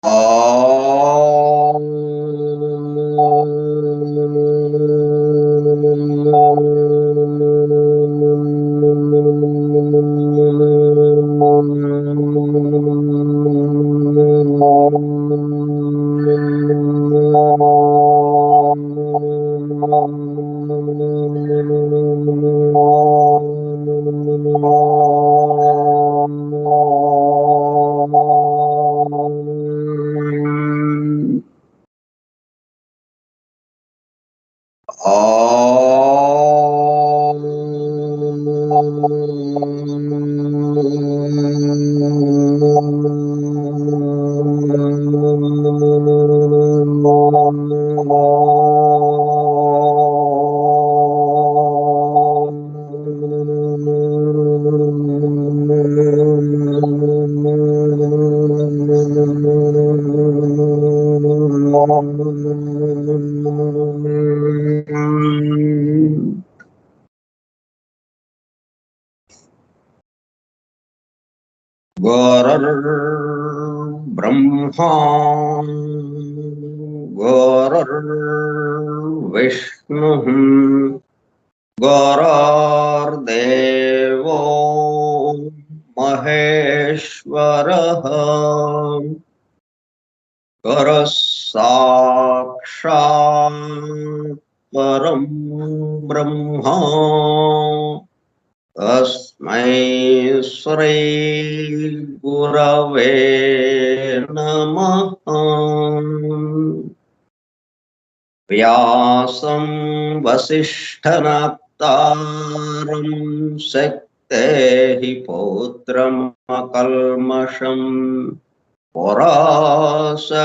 ॐ गुरुर्ब्रह्मा गुरुर्विष्णुः गुरुर्देवो महेश्वरः गुरुः साक्षात् परं ब्रह्म तस्मै श्री गुरवे नमः। व्यासं वसिष्ठनप्तारं शक्तेः पौत्रमकल्मषम् पराशरात्मजं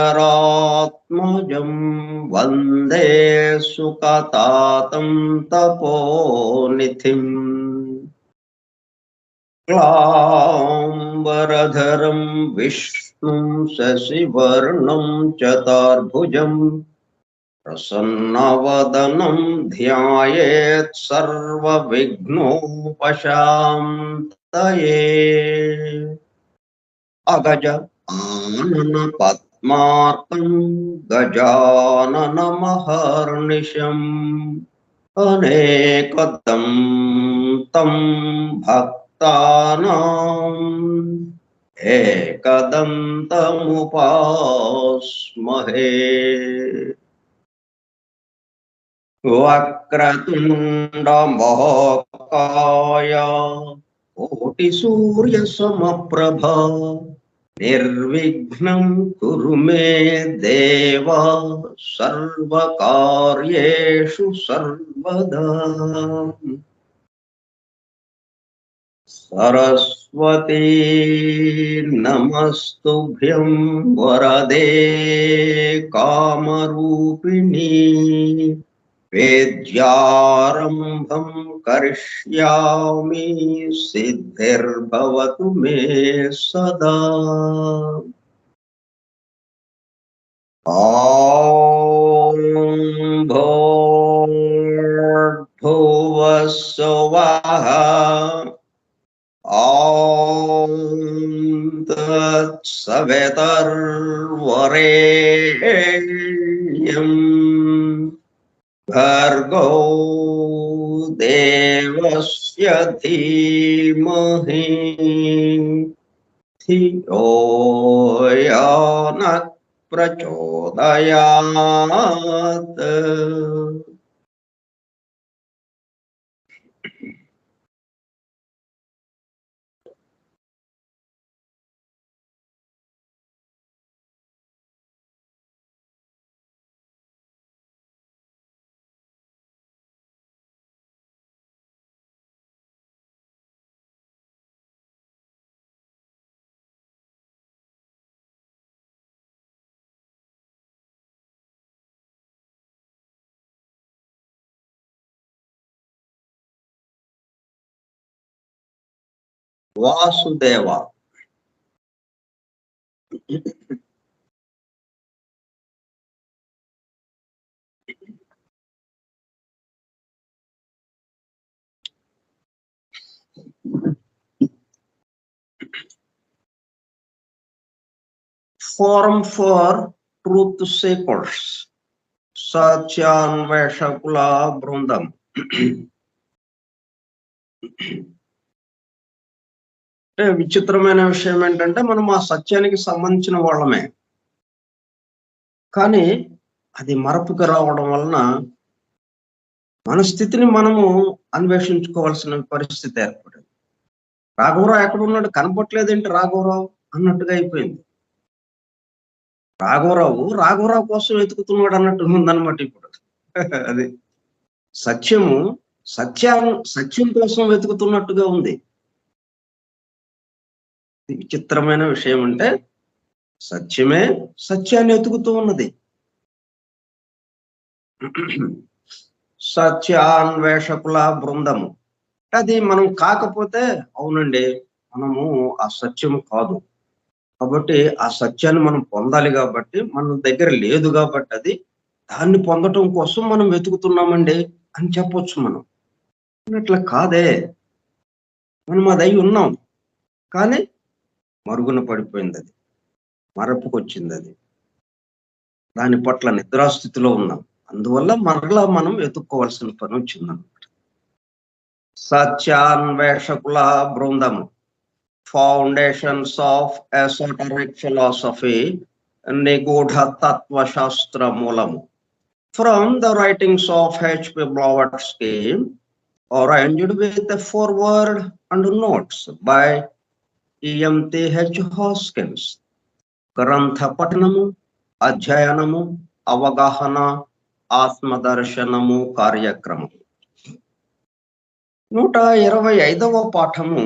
वन्दे सुकतातं तपोनिधिम् क्लाम्बरधरं विष्णुं शशिवर्णं चतुर्भुजं प्रसन्नवदनं ध्यायेत् सर्वविघ्नोपशान्तये। अगज आनन पद्मार्कं गजाननमहर्निशम् अनेकदं तं भक्तानाम् एकदन्तमुपास्महे। वक्रतुण्डमहाकाय कोटिसूर्यसमप्रभा निर्विघ्नं कुरु मे देव सर्वकार्येषु सर्वदा। सरस्वती नमस्तुभ्यं वरदे कामरूपिणी वेद्यारम्भं करिष्यामि सिद्धिर्भवतु मे सदा। ॐ भूर्भुवः स्वः ॐ तत्सवितुर्वरेण्यं भर्गो देवस्य धीमहि धियो यो नः प्रचोदयात्। Vasudev forum for truth seekers, సత్యాన్వేషకుల బృందం. అంటే విచిత్రమైన విషయం ఏంటంటే మనం ఆ సత్యానికి సంబంధించిన వాళ్ళమే, కానీ అది మరపుకు రావడం వలన మన స్థితిని మనము అన్వేషించుకోవాల్సిన పరిస్థితి ఏర్పడింది. రాఘవరావు ఎక్కడ ఉన్నాడు, కనపట్లేదేంటి రాఘవరావు అన్నట్టుగా అయిపోయింది. రాఘవరావు కోసం వెతుకుతున్నాడు అన్నట్టు ఉందన్నమాట ఇప్పుడు. అది సత్యం కోసం వెతుకుతున్నట్టుగా ఉంది. విచిత్రమైన విషయం అంటే సత్యమే సత్యాన్ని వెతుకుతూ ఉన్నది. సత్యాన్వేషకుల బృందము. అది మనం కాకపోతే అవునండి మనము ఆ సత్యము కాదు, కాబట్టి ఆ సత్యాన్ని మనం పొందాలి, కాబట్టి మన దగ్గర లేదు కాబట్టి అది దాన్ని పొందటం కోసం మనం వెతుకుతున్నామండి అని చెప్పొచ్చు మనం. అట్లా కాదే, మనం అది అయి ఉన్నాం కానీ మరుగున పడిపోయింది, అది మరపుకొచ్చింది, అది దాని పట్ల నిద్రాస్థితిలో ఉన్నాం. అందువల్ల మరలా మనం వెతుక్కోవాల్సిన పని వచ్చిందన్నమాట. సత్యాన్వేషకుల బృందము. ఫౌండేషన్స్ ఆఫ్ ఎసోటరిక్ ఫిలాసఫీ, నిగూఢ తత్వశాస్త్ర మూలము. From the writings of H.P. Blavatsky, arranged with a foreword and notes by E.M.T.H. Hoskins. గ్రంథ పఠనము, అధ్యయనము, అవగాహన, ఆత్మదర్శనము కార్యక్రమం. 125వ పాఠము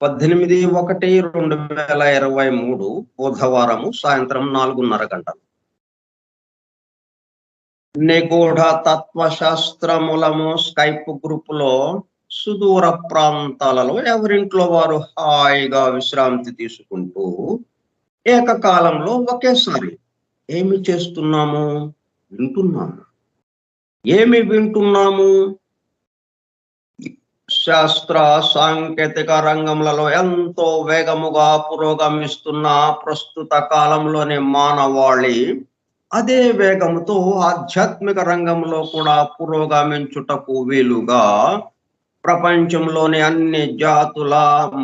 18/1/2023 బుధవారము సాయంత్రం 4:30 గంటలు. నిగూఢ తత్వశాస్త్రములము స్కైప్ గ్రూపులో సుదూర ప్రాంతాలలో ఎవరింట్లో వారు హాయిగా విశ్రాంతి తీసుకుంటూ ఏకకాలంలో ఒకేసారి ఏమి చేస్తున్నాము? వింటున్నాము. ఏమి వింటున్నాము? శాస్త్ర సాంకేతిక రంగములలో ఎంతో వేగముగా పురోగమిస్తున్న ప్రస్తుత కాలంలోని మానవాళి అదే వేగముతో ఆధ్యాత్మిక రంగంలో కూడా పురోగమించుటకు వీలుగా ప్రపంచంలోని అన్ని జాతుల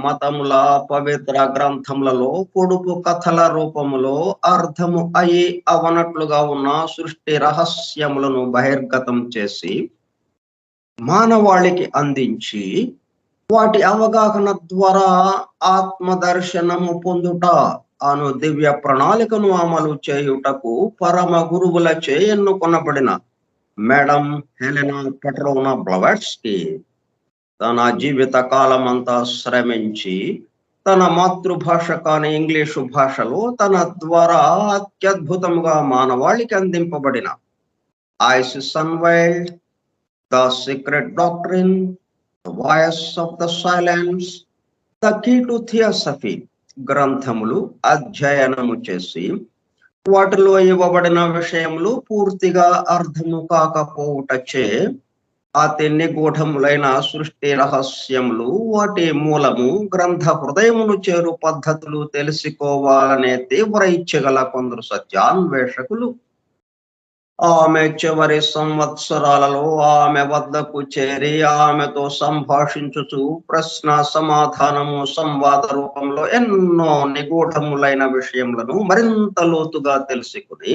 మతముల పవిత్ర గ్రంథములలో పొడుపు కథల రూపములో అర్థము అయి అవనట్లుగా ఉన్న సృష్టి రహస్యములను బహిర్గతం చేసి మానవాళికి అందించి వాటి అవగాహన ద్వారా ఆత్మదర్శనము పొందుట అను దివ్య ప్రణాళికను అమలు చేయుటకు పరమ గురువులచే ఎన్నుకొనబడిన మేడం హెలెనా పెట్రోవ్నా బ్లవాట్స్కీ తన జీవిత కాలం అంతా శ్రమించి తన మాతృభాష కాని ఇంగ్లీషు భాషలో తన ద్వారా అత్యద్భుతంగా మానవాళికి అందింపబడిన Isis unveiled, The Secret Doctrine, The Voice of the Silence, The Key to Theosophy గ్రంథములు అధ్యయనము చేసి వాటిలో ఇవ్వబడిన విషయములు పూర్తిగా అర్థము కాకపోవుటచే అతి నిగూఢములైన సృష్టి రహస్యములు, వాటి మూలము, గ్రంథ హృదయమును చేరు పద్ధతులు తెలుసుకోవాలనే తీవ్ర ఇచ్చగల కొందరు సత్యాన్వేషకులు ఆమె చివరి సంవత్సరాలలో ఆమె వద్దకు చేరి ఆమెతో సంభాషించుచు ప్రశ్న సమాధానము సంవాద రూపంలో ఎన్నో నిగూఢములైన విషయములను మరింత లోతుగా తెలుసుకుని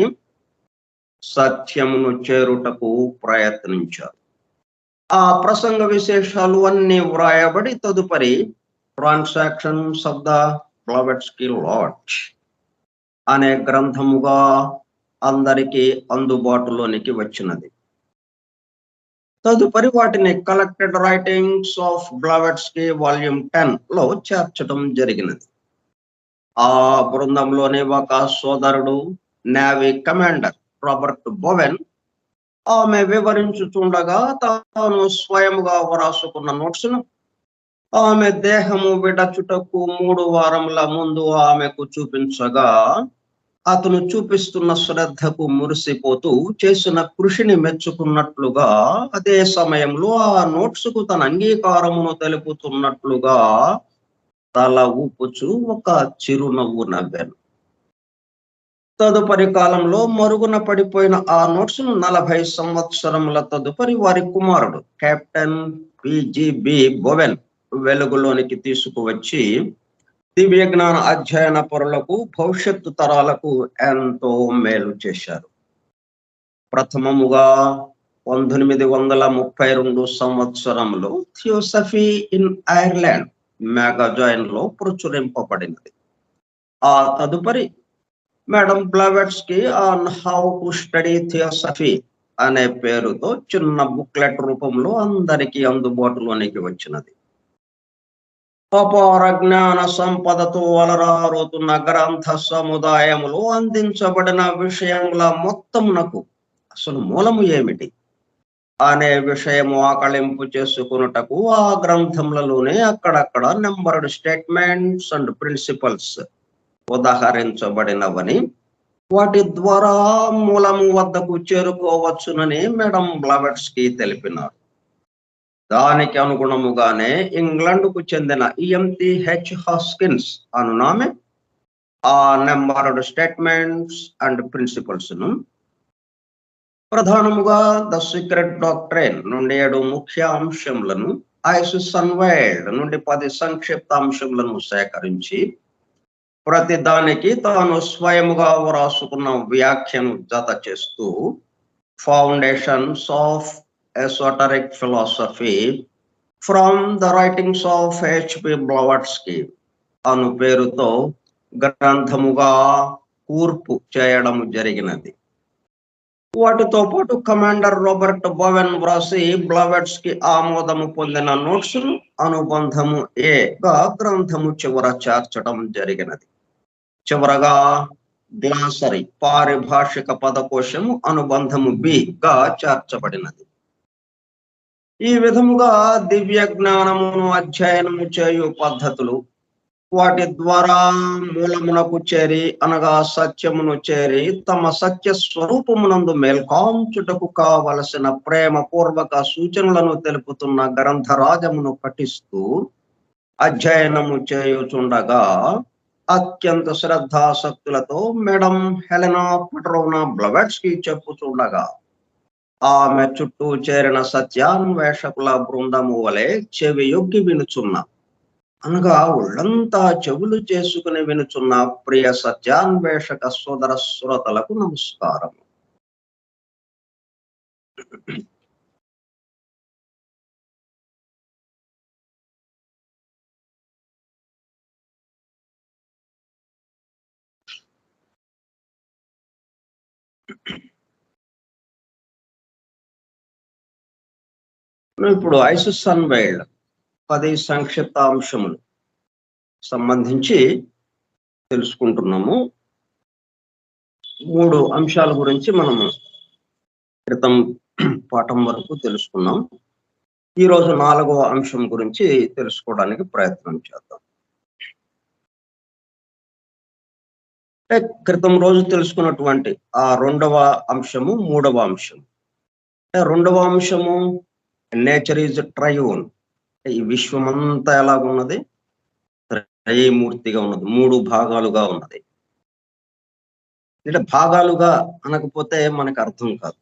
సత్యమును చేరుటకు ప్రయత్నించారు. ఆ ప్రసంగ విశేషాలు అన్ని వ్రాయబడి తదుపరి ట్రాన్సాక్షన్స్ ఆఫ్ ద బ్లవాట్స్కీ లాడ్జ్ అనే గ్రంథముగా అందరికీ అందుబాటులోనికి వచ్చినది. తదుపరి వాటిని కలెక్టెడ్ రైటింగ్స్ ఆఫ్ బ్లవాట్స్కీ వాల్యూమ్ 10 లో చేర్చడం జరిగినది. ఆ బృందంలోని ఒక సోదరుడు నేవీ కమాండర్ రాబర్ట్ బోవెన్ ఆమె వివరించుతుండగా తాను స్వయముగా వ్రాసుకున్న నోట్స్ ను ఆమె దేహము విడచుటకు 3 వారముల ముందు ఆమెకు చూపించగా అతను చూపిస్తున్న శ్రద్ధకు మురిసిపోతూ చేసిన కృషిని మెచ్చుకున్నట్లుగా అదే సమయంలో ఆ నోట్స్ కు తన అంగీకారమును తెలుపుతున్నట్లుగా తల ఊపుచు ఒక చిరునవ్వు నవ్వాను. తదుపరి కాలంలో మరుగున పడిపోయిన ఆ నోట్స్ ను 40 సంవత్సరముల తదుపరి వారి కుమారుడు కెప్టెన్ పిజిబి బోవెన్ వెలుగులోనికి తీసుకువచ్చి దివ్య జ్ఞాన అధ్యయన పరులకు భవిష్యత్తు తరాలకు ఎంతో మేలు చేశారు. ప్రథమముగా 1932 సంవత్సరంలో థియోసఫీ ఇన్ ఐర్లాండ్ మ్యాగజైన్ లో ప్రచురింపబడినది. ఆ తదుపరి madam Blavatsky on how to study theosophy అనే పేరుతో చిన్న బుక్లెట్ రూపంలో అందరికీ అందుబాటులోనికి వచ్చినది. అపార జ్ఞాన సంపదతో అలరారుతున్న గ్రంథ సముదాయములో అందించబడిన విషయముల మొత్తమునకు అసలు మూలము ఏమిటి అనే విషయము ఆకళింపు చేసుకున్నటకు ఆ గ్రంథములలోనే అక్కడక్కడ నెంబర్డ్ స్టేట్మెంట్స్ అండ్ ప్రిన్సిపల్స్ ఉదాహరించబడినవని, వాటి ద్వారా మూలము వద్దకు చేరుకోవచ్చునని మేడం బ్లవెట్స్కీ తెలిపినారు. దానికి అనుగుణముగానే ఇంగ్లాండ్కు చెందిన EMTH హాస్కిన్స్ అనునామె ఆ నెంబర్డ్ స్టేట్మెంట్స్ అండ్ ప్రిన్సిపల్స్ ను ప్రధానముగా ద సీక్రెట్ డాక్ట్రైన్ నుండి 7 ముఖ్య అంశములను, ఐసిస్ అన్వైల్డ్ నుండి 10 సంక్షిప్త అంశములను సేకరించి ప్రతి దానికి తాను స్వయముగా వ్రాసుకున్న వ్యాఖ్యను జత చేస్తూ foundations of esoteric philosophy from the writings of HP Blavatsky అను పేరుతో గ్రంథముగా కూర్పు చేయడం జరిగినది. వాటితో పాటు కమాండర్ రాబర్ట్ బోవెన్ వ్రాసి బ్లవెట్స్కీ ఆమోదము పొందిన నోట్స్ అనుబంధము A గా గ్రంథము చివర చేర్చడం జరిగినది. చివరగా గ్లాసరీ పారిభాషిక పదకోశము అనుబంధము B గా చేర్చబడినది. ఈ విధముగా దివ్య జ్ఞానమును అధ్యయనము చేయు పద్ధతులు, వాటి ద్వారా మూలమునకు చేరి అనగా సత్యమును చేరి తమ సత్య స్వరూపమునందు మేల్కాంచుటకు కావలసిన ప్రేమ పూర్వక సూచనలను తెలుపుతున్న గ్రంథరాజమును పఠిస్తూ అధ్యయనము చేయుచుండగా అత్యంత శ్రద్ధాసక్తులతో మేడం హెలెనా పెట్రోవ్నా బ్లవెట్స్కీ చెప్పుచుండగా ఆమె చుట్టూ చేరిన సత్యాన్వేషకుల బృందము వలె చెవి యొగ్గి వినుచున్న, అనగా ఒళ్ళంతా చెవులు చేసుకుని వినుచున్న ప్రియ సత్యాన్వేషక సోదర శ్రోతలకు నమస్కారం. ఇప్పుడు ఐసిస్ అన్వైల్డ్ 10 సంక్షిప్త అంశములు సంబంధించి తెలుసుకుంటున్నాము. 3 అంశాల గురించి మనము క్రితం పాఠం వరకు తెలుసుకున్నాం. ఈరోజు 4వ అంశం గురించి తెలుసుకోవడానికి ప్రయత్నం చేద్దాం. క్రితం రోజు తెలుసుకున్నటువంటి ఆ 2వ అంశము 3వ అంశం. 2వ అంశము నేచర్ ఈజ్ ట్రయూన్. ఈ విశ్వమంతా ఎలాగున్నది? త్రయమూర్తిగా ఉన్నది, 3 భాగాలుగా ఉన్నది. అంటే భాగాలుగా అనకపోతే మనకు అర్థం కాదు.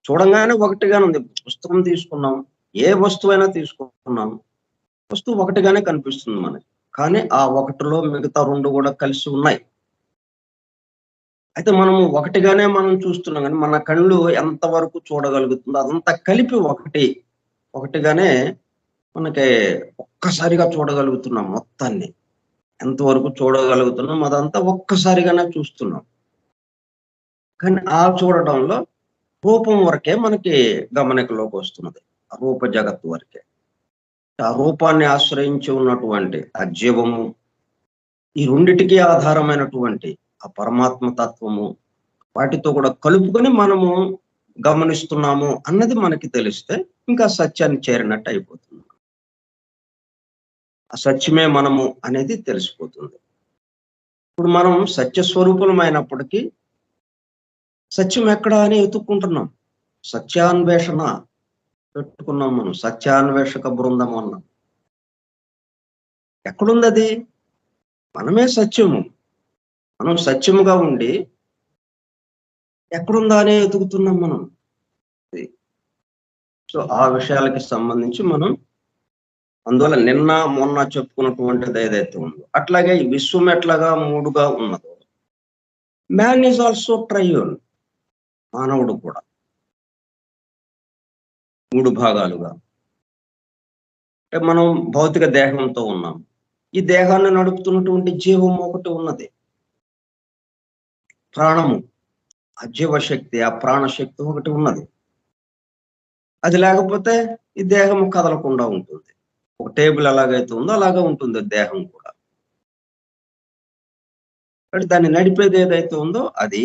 చూడంగానే ఒకటిగానే ఉంది. పుస్తకం తీసుకున్నాం, ఏ వస్తువైనా తీసుకున్నాం, వస్తువు ఒకటిగానే కనిపిస్తుంది మనకి. కానీ ఆ ఒకటిలో మిగతా 2 కూడా కలిసి ఉన్నాయి. అయితే మనము ఒకటిగానే మనం చూస్తున్నాం, కానీ మన కళ్ళు ఎంతవరకు చూడగలుగుతుందో అదంతా కలిపి ఒకటిగానే మనకి ఒక్కసారిగా చూడగలుగుతున్నాం. మొత్తాన్ని ఎంతవరకు చూడగలుగుతున్నాం అదంతా ఒక్కసారిగానే చూస్తున్నాం. కానీ ఆ చూడటంలో రూపం వరకే మనకి గమనికలోకి వస్తున్నది, ఆ రూప జగత్తు వరకే. ఆ రూపాన్ని ఆశ్రయించి ఉన్నటువంటి ఆ జీవము, ఈ రెండిటికి ఆధారమైనటువంటి ఆ పరమాత్మ తత్వము, వాటితో కూడా కలుపుకొని మనము గమనిస్తున్నాము అన్నది మనకి తెలిస్తే ఇంకా సత్యాన్ని చేరినట్టు అయిపోతుంది. ఆ సత్యమే మనము అనేది తెలిసిపోతుంది. ఇప్పుడు మనం సత్య స్వరూపమైనప్పటికీ సత్యం ఎక్కడ అని ఎత్తుక్కుంటున్నాం. సత్యాన్వేషణ పెట్టుకున్నాం, మనం సత్యాన్వేషక బృందం అన్నాం. ఎక్కడుంది అది? మనమే సత్యము. మనం సత్యముగా ఉండి ఎక్కడుందా అని ఎతుకుతున్నాం మనం. సో ఆ విషయాలకి సంబంధించి మనం అందువల్ల నిన్న మొన్న చెప్పుకున్నటువంటిది ఏదైతే ఉందో అట్లాగే ఈ విశ్వం ఎట్లాగా మూడుగా ఉన్నదో మ్యాన్ ఈజ్ ఆల్సో ట్రయోన్. మానవుడు కూడా మూడు భాగాలుగా. అంటే మనం భౌతిక దేహంతో ఉన్నాం. ఈ దేహాన్ని నడుపుతున్నటువంటి జీవం ఒకటి ఉన్నది, ప్రాణము. ఆ జీవశక్తి, ఆ ప్రాణశక్తి ఒకటి ఉన్నది. అది లేకపోతే ఈ దేహం కదలకుండా ఉంటుంది. ఒక టేబుల్ ఎలాగైతే ఉందో అలాగే ఉంటుంది దేహం కూడా. అంటే దాన్ని నడిపేది ఏదైతే ఉందో అది.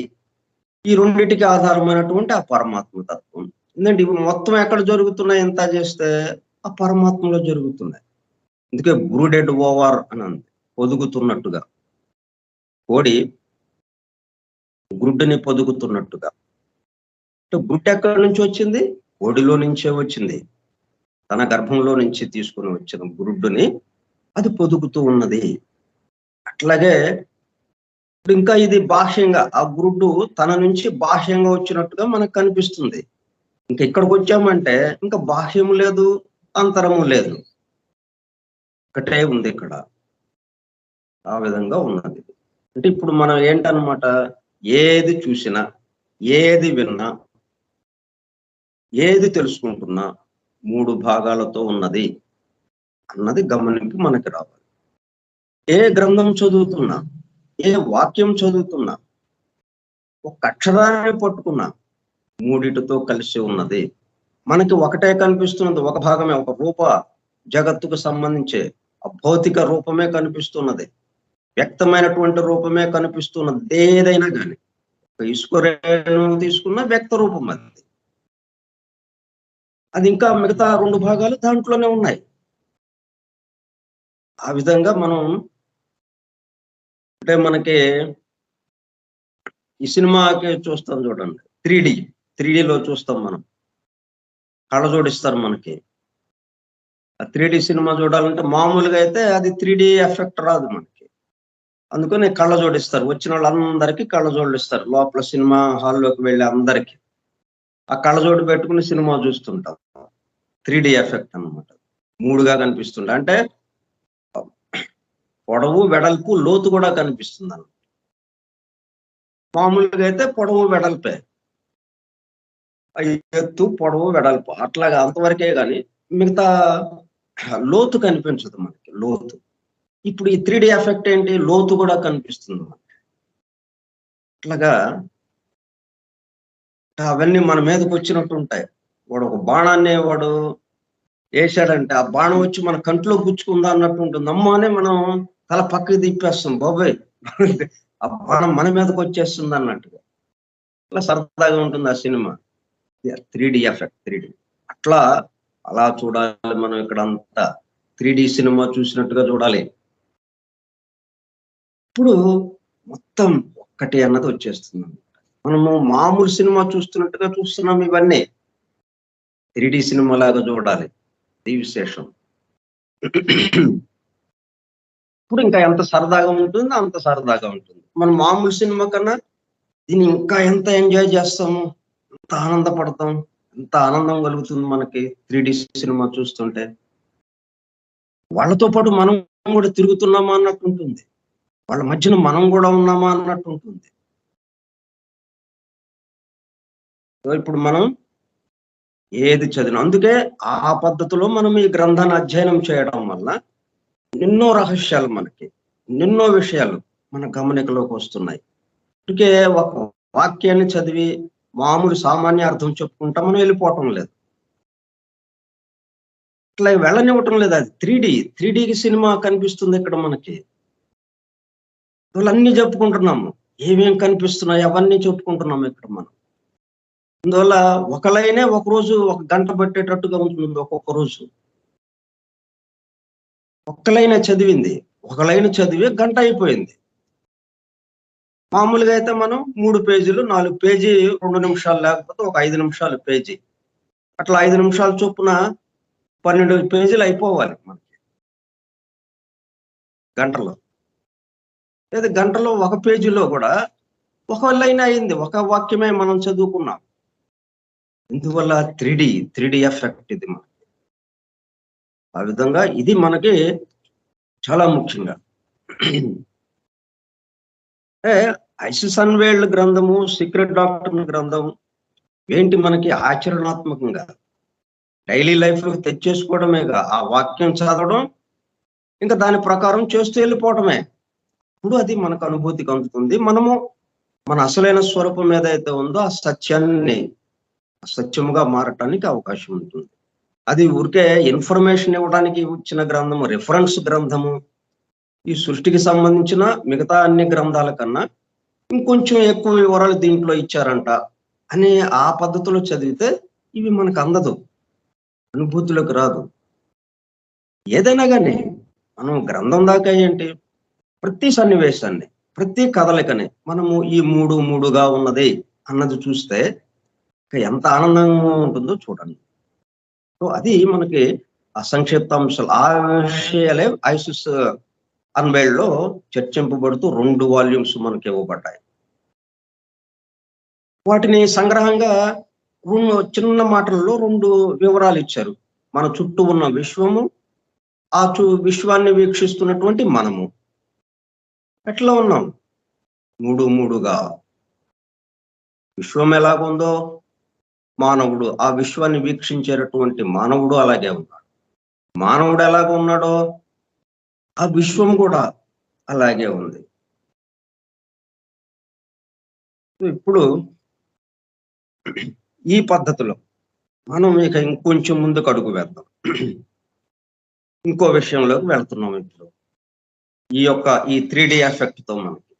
ఈ రెండిటికి ఆధారమైనటువంటి ఆ పరమాత్మ తత్వం. ఎందుకంటే ఇవి మొత్తం ఎక్కడ జరుగుతున్నాయి ఎంత చేస్తే ఆ పరమాత్మలో జరుగుతున్నాయి. అందుకే బ్రూడెడ్ ఓవర్ అని అంది, పొదుగుతున్నట్టుగా. కోడి గుడ్డుని పొదుగుతున్నట్టుగా. అంటే గుడ్డు ఎక్కడి నుంచి వచ్చింది? కోడిలో నుంచే వచ్చింది. తన గర్భంలో నుంచి తీసుకుని వచ్చిన గుడ్డుని అది పొదుగుతూ ఉన్నది. అట్లాగే ఇప్పుడు ఇంకా ఇది బాహ్యంగా ఆ గుడ్డు తన నుంచి బాహ్యంగా వచ్చినట్టుగా మనకు కనిపిస్తుంది. ఇంకా ఇక్కడికి వచ్చామంటే ఇంకా బాహ్యము లేదు, అంతరము లేదు, ఒకటే ఉంది ఇక్కడ. ఆ విధంగా ఉన్నది. అంటే ఇప్పుడు మనం ఏంటన్నమాట, ఏది చూసినా, ఏది విన్నా, ఏది తెలుసుకుంటున్నా మూడు భాగాలతో ఉన్నది అన్నది గమనింపు మనకి రావాలి. ఏ గ్రంథం చదువుతున్నా, ఏ వాక్యం చదువుతున్నా, ఒక అక్షరాన్ని పట్టుకున్నా మూడిటితో కలిసి ఉన్నది. మనకి ఒకటే కనిపిస్తున్నది, ఒక భాగమే, ఒక రూప జగత్తుకు సంబంధించే భౌతిక రూపమే కనిపిస్తున్నది, వ్యక్తమైనటువంటి రూపమే కనిపిస్తున్నది. ఏదైనా కానీ ఇసుక రేణువు తీసుకున్న వ్యక్త రూపం అది. అది ఇంకా మిగతా రెండు భాగాలు దాంట్లోనే ఉన్నాయి. ఆ విధంగా మనం అంటే మనకి ఈ సినిమాకి చూస్తాం చూడండి, 3D లో చూస్తాం మనం. కళ్ళ జోడిస్తారు మనకి. ఆ 3D సినిమా చూడాలంటే మామూలుగా అయితే అది 3D ఎఫెక్ట్ రాదు మనకి. అందుకని కళ్ళ జోడిస్తారు. వచ్చిన వాళ్ళందరికీ కళ్ళ జోడులు ఇస్తారు. లోపల సినిమా హాల్లోకి వెళ్ళే అందరికి ఆ కళ్ళజోడు పెట్టుకుని సినిమా చూస్తుంటాం. 3D ఎఫెక్ట్ అన్నమాట. మూడుగా కనిపిస్తుంది. అంటే పొడవు, వెడల్పు, లోతు కూడా కనిపిస్తుంది అన్నమాట. మామూలుగా అయితే పొడవు వెడల్పే, ఎత్తు పొడవు వెడల్పు అట్లాగా అంతవరకే కానీ మిగతా లోతు కనిపించదు మనకి, లోతు. ఇప్పుడు ఈ 3D ఎఫెక్ట్ ఏంటి, లోతు కూడా కనిపిస్తుంది మనకి. అట్లాగా అవన్నీ మన మీదకి వచ్చినట్టు ఉంటాయి. వాడు ఒక బాణాన్ని వాడు వేసాడంటే ఆ బాణం వచ్చి మన కంట్లో గుచ్చుకుందా అన్నట్టు ఉంటుంది. అమ్మానే మనం తల పక్కకి తిప్పేస్తాం, బాబాయ్ ఆ బాణం మన మీదకి వచ్చేస్తుంది అన్నట్టుగా. అట్లా సరదాగా ఉంటుంది ఆ సినిమా. 3D ఎఫెక్ట్, 3D అట్లా అలా చూడాలి మనం. ఇక్కడ అంతా 3D సినిమా చూసినట్టుగా చూడాలి. ఇప్పుడు మొత్తం ఒక్కటి అన్నది వచ్చేస్తుంది. మనము మామూలు సినిమా చూస్తున్నట్టుగా చూస్తున్నాం ఇవన్నీ. 3D సినిమా లాగా చూడాలి, ఇది విశేషం. ఇప్పుడు ఇంకా ఎంత సరదాగా ఉంటుందో అంత సరదాగా ఉంటుంది. మనం మామూలు సినిమా కన్నా దీన్ని ఇంకా ఎంత ఎంజాయ్ చేస్తాము, ఎంత ఆనందపడతాం, ఎంత ఆనందం కలుగుతుంది మనకి 3D సినిమా చూస్తుంటే. వాళ్ళతో పాటు మనం కూడా తిరుగుతున్నామా అన్నట్టు ఉంటుంది. వాళ్ళ మధ్యన మనం కూడా ఉన్నామా అన్నట్టు ఉంటుంది. సో ఇప్పుడు మనం ఏది చదివిన అందుకే ఆ పద్ధతిలో మనం ఈ గ్రంథాన్ని అధ్యయనం చేయడం వల్ల ఎన్నో రహస్యాలు మనకి, ఎన్నో విషయాలు మన గమనికలోకి వస్తున్నాయి. అందుకే ఒక వాక్యాన్ని చదివి మామూలు సామాన్య అర్థం చెప్పుకుంటా మనం వెళ్ళిపోవటం లేదు. ఇట్లా వెళ్ళనివ్వటం లేదు. అది 3Dకి సినిమా కనిపిస్తుంది ఇక్కడ మనకి. అన్నీ చెప్పుకుంటున్నాము, ఏమేం కనిపిస్తున్నాయి అవన్నీ చెప్పుకుంటున్నాము ఇక్కడ మనం. అందువల్ల ఒక లైనే ఒక రోజు ఒక గంట పట్టేటట్టుగా ఉంటుంది. ఒక్కొక్క రోజు ఒక్క లైనే చదివింది, ఒక లైన్ చదివి గంట అయిపోయింది. మామూలుగా అయితే మనం 3 పేజీలు 4 పేజీ 2 నిమిషాలు, లేకపోతే ఒక 5 నిమిషాలు పేజీ, అట్లా 5 నిమిషాల చొప్పున 12 పేజీలు అయిపోవాలి మనకి గంటలో. లేదా గంటలో ఒక పేజీలో కూడా ఒక లైన్ అయింది, ఒక వాక్యమే మనం చదువుకున్నాం. ఇందువల్ల త్రీ డి ఎఫెక్ట్ ఇది మనకి. ఆ విధంగా ఇది మనకి చాలా ముఖ్యంగా. అంటే ఐసిస్ అన్వేల్డ్ గ్రంథము, సీక్రెట్ డాక్టర్ గ్రంథం ఏంటి మనకి ఆచరణాత్మకంగా డైలీ లైఫ్ లో తెచ్చేసుకోవడమేగా, ఆ వాక్యం చదవడం, ఇంకా దాని ప్రకారం చేస్తూ వెళ్ళిపోవడమే. ఇప్పుడు అది మనకు అనుభూతికి అందుతుంది. మనము మన అసలైన స్వరూపం ఏదైతే ఉందో ఆ సత్యాన్ని సత్యముగా మారటానికి అవకాశం ఉంటుంది. అది ఊరికే ఇన్ఫర్మేషన్ ఇవ్వడానికి ఇచ్చిన గ్రంథము, రిఫరెన్స్ గ్రంథము. ఈ సృష్టికి సంబంధించిన మిగతా అన్ని గ్రంథాల కన్నా ఇంకొంచెం ఎక్కువ వివరాలు దీంట్లో ఇచ్చారంట అని ఆ పద్ధతిలో చదివితే ఇవి మనకు అందదు, అనుభూతులకు రాదు. ఏదైనా కానీ మనం గ్రంథం దాకా ఏంటి, ప్రతి సన్నివేశాన్ని, ప్రతి కదలికని మనము ఈ మూడుగా ఉన్నది అన్నది చూస్తే ఎంత ఆనందంగా ఉంటుందో చూడండి. సో అది మనకి ఆ సంక్షిప్తాంశాలు, ఆ విషయాలే ఐసిస్ అన్వేల్డ్ లో చర్చింపబడుతూ 2 వాల్యూమ్స్ మనకి ఇవ్వబడ్డాయి. వాటిని సంగ్రహంగా చిన్న మాటల్లో 2 వివరాలు ఇచ్చారు. మన చుట్టూ ఉన్న విశ్వము, ఆ విశ్వాన్ని వీక్షిస్తున్నటువంటి మనము ఎట్లా ఉన్నాం, మూడుగా. విశ్వం ఎలాగుందో మానవుడు, ఆ విశ్వాన్ని వీక్షించేటటువంటి మానవుడు అలాగే ఉన్నాడు. మానవుడు ఎలాగ ఉన్నాడో ఆ విశ్వం కూడా అలాగే ఉంది. ఇప్పుడు ఈ పద్ధతిలో మనం ఇక ఇంకొంచెం ముందుకు అడుగు వేద్దాం. ఇంకో విషయంలోకి వెళ్తున్నాం. ఇప్పుడు ఈ 3D ఎఫెక్ట్ తో మనకి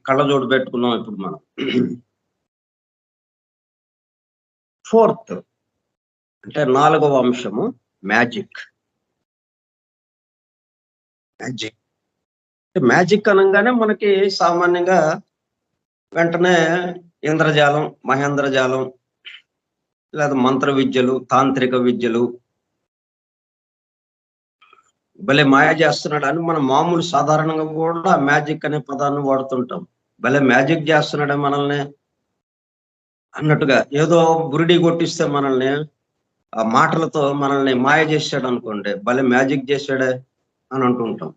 కళ్ళజోడు పెట్టుకున్నాం. ఇప్పుడు మనం 4th అంటే 4వ అంశము మ్యాజిక్. మ్యాజిక్ అనగానే మనకి సామాన్యంగా వెంటనే ఇంద్రజాలం, మహేంద్రజాలం, లేదా మంత్ర విద్యలు, తాంత్రిక విద్యలు, భలే మాయ చేస్తున్నాడు అని మనం మామూలు సాధారణంగా కూడా మ్యాజిక్ అనే పదాన్ని వాడుతుంటాం. భలే మ్యాజిక్ చేస్తున్నాడే మనల్ని అన్నట్టుగా, ఏదో బురిడి కొట్టిస్తే మనల్ని ఆ మాటలతో మనల్ని మాయ చేశాడు అనుకోండి, భలే మ్యాజిక్ చేశాడే అని అంటుంటాం.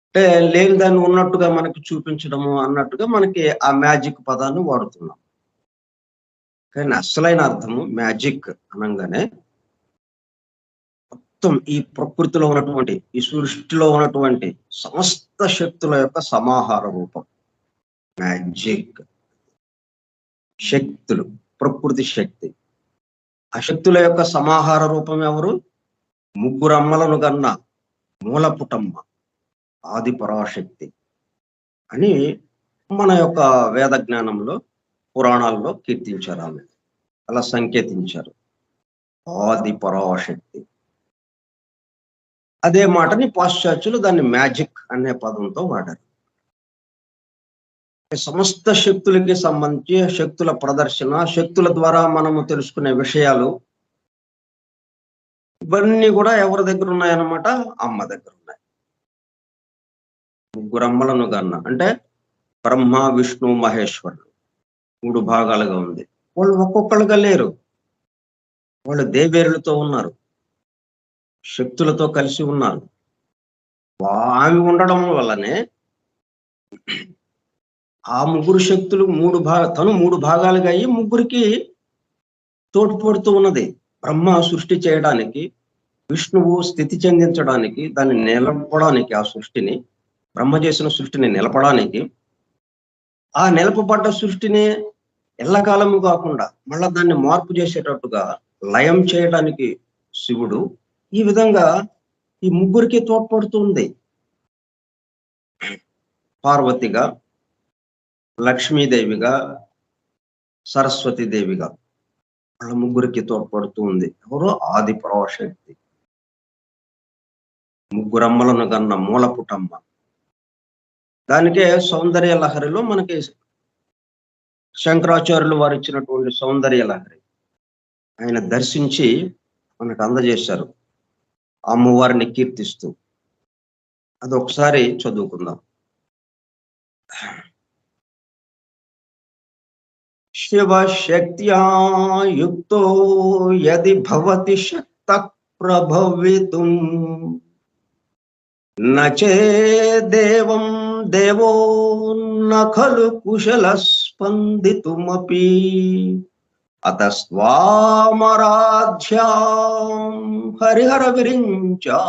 అంటే లేని దాన్ని ఉన్నట్టుగా మనకి చూపించడము అన్నట్టుగా మనకి ఆ మ్యాజిక్ పదాన్ని వాడుతున్నాం. కానీ అసలైన అర్థము మ్యాజిక్ అనగానే మొత్తం ఈ ప్రకృతిలో ఉన్నటువంటి, ఈ సృష్టిలో ఉన్నటువంటి సమస్త శక్తుల యొక్క సమాహార రూపం మ్యాజిక్. శక్తులు, ప్రకృతి శక్తి, ఆ శక్తుల యొక్క సమాహార రూపం ఎవరు? 3 అమ్మలను కన్న మూలపుటమ్మ, ఆది పరాశక్తి అని మన యొక్క వేద జ్ఞానంలో, పురాణాల్లో కీర్తించారు. ఆమె అలా సంకేతించారు, ఆది పరాశక్తి. అదే మాటని పాశ్చాత్యులు దాన్ని మ్యాజిక్ అనే పదంతో వాడారు. సమస్త శక్తులకి సంబంధించి శక్తుల ప్రదర్శన, శక్తుల ద్వారా మనము తెలుసుకునే విషయాలు ఇవన్నీ కూడా ఎవరి దగ్గర ఉన్నాయన్నమాట? అమ్మ దగ్గర ఉన్నాయి. 3 అమ్మలను కన్నా అంటే బ్రహ్మ, విష్ణు, మహేశ్వరుడు 3 భాగాలుగా ఉంది. వాళ్ళు ఒక్కొక్కరుగా లేరు, వాళ్ళు దేవేరులతో ఉన్నారు, శక్తులతో కలిసి ఉన్నారు. ఆమె ఉండడం వల్లనే ఆ 3 శక్తులు తను 3 భాగాలుగా అయ్యి 3కి తోడ్పడుతూ ఉన్నది. బ్రహ్మ సృష్టి చేయడానికి, విష్ణువు స్థితి చెందించడానికి, దాన్ని నిలపడానికి, ఆ సృష్టిని, బ్రహ్మ చేసిన సృష్టిని నిలపడానికి, ఆ నిలపబడ్డ సృష్టిని ఎల్లకాలము కాకుండా మళ్ళా దాన్ని మార్పు చేసేటట్టుగా లయం చేయడానికి శివుడు. ఈ విధంగా ఈ 3కి తోడ్పడుతుంది. పార్వతిగా, లక్ష్మీదేవిగా, సరస్వతీదేవిగా వాళ్ళ 3కి తోడ్పడుతూ ఉంది. ఎవరో? ఆది పరాశక్తి. 3 అమ్మలను కన్న మూలపుటమ్మ. దానికే సౌందర్య లహరిలో మనకి శంకరాచార్యులు వారు ఇచ్చినటువంటి సౌందర్య లహరి ఆయన దర్శించి మనకు అందజేశారు, అమ్మవారిని కీర్తిస్తూ. అది ఒకసారి చదువుకుందాం. శివశక్త్యా యుక్తో యది భవతి శక్తః ప్రభవితుం నచేదేవం దేవో న ఖలు కుశలః స్పందితుమపి అతస్త్వామరాధ్యాం హరిహర విరించాదిభిరపి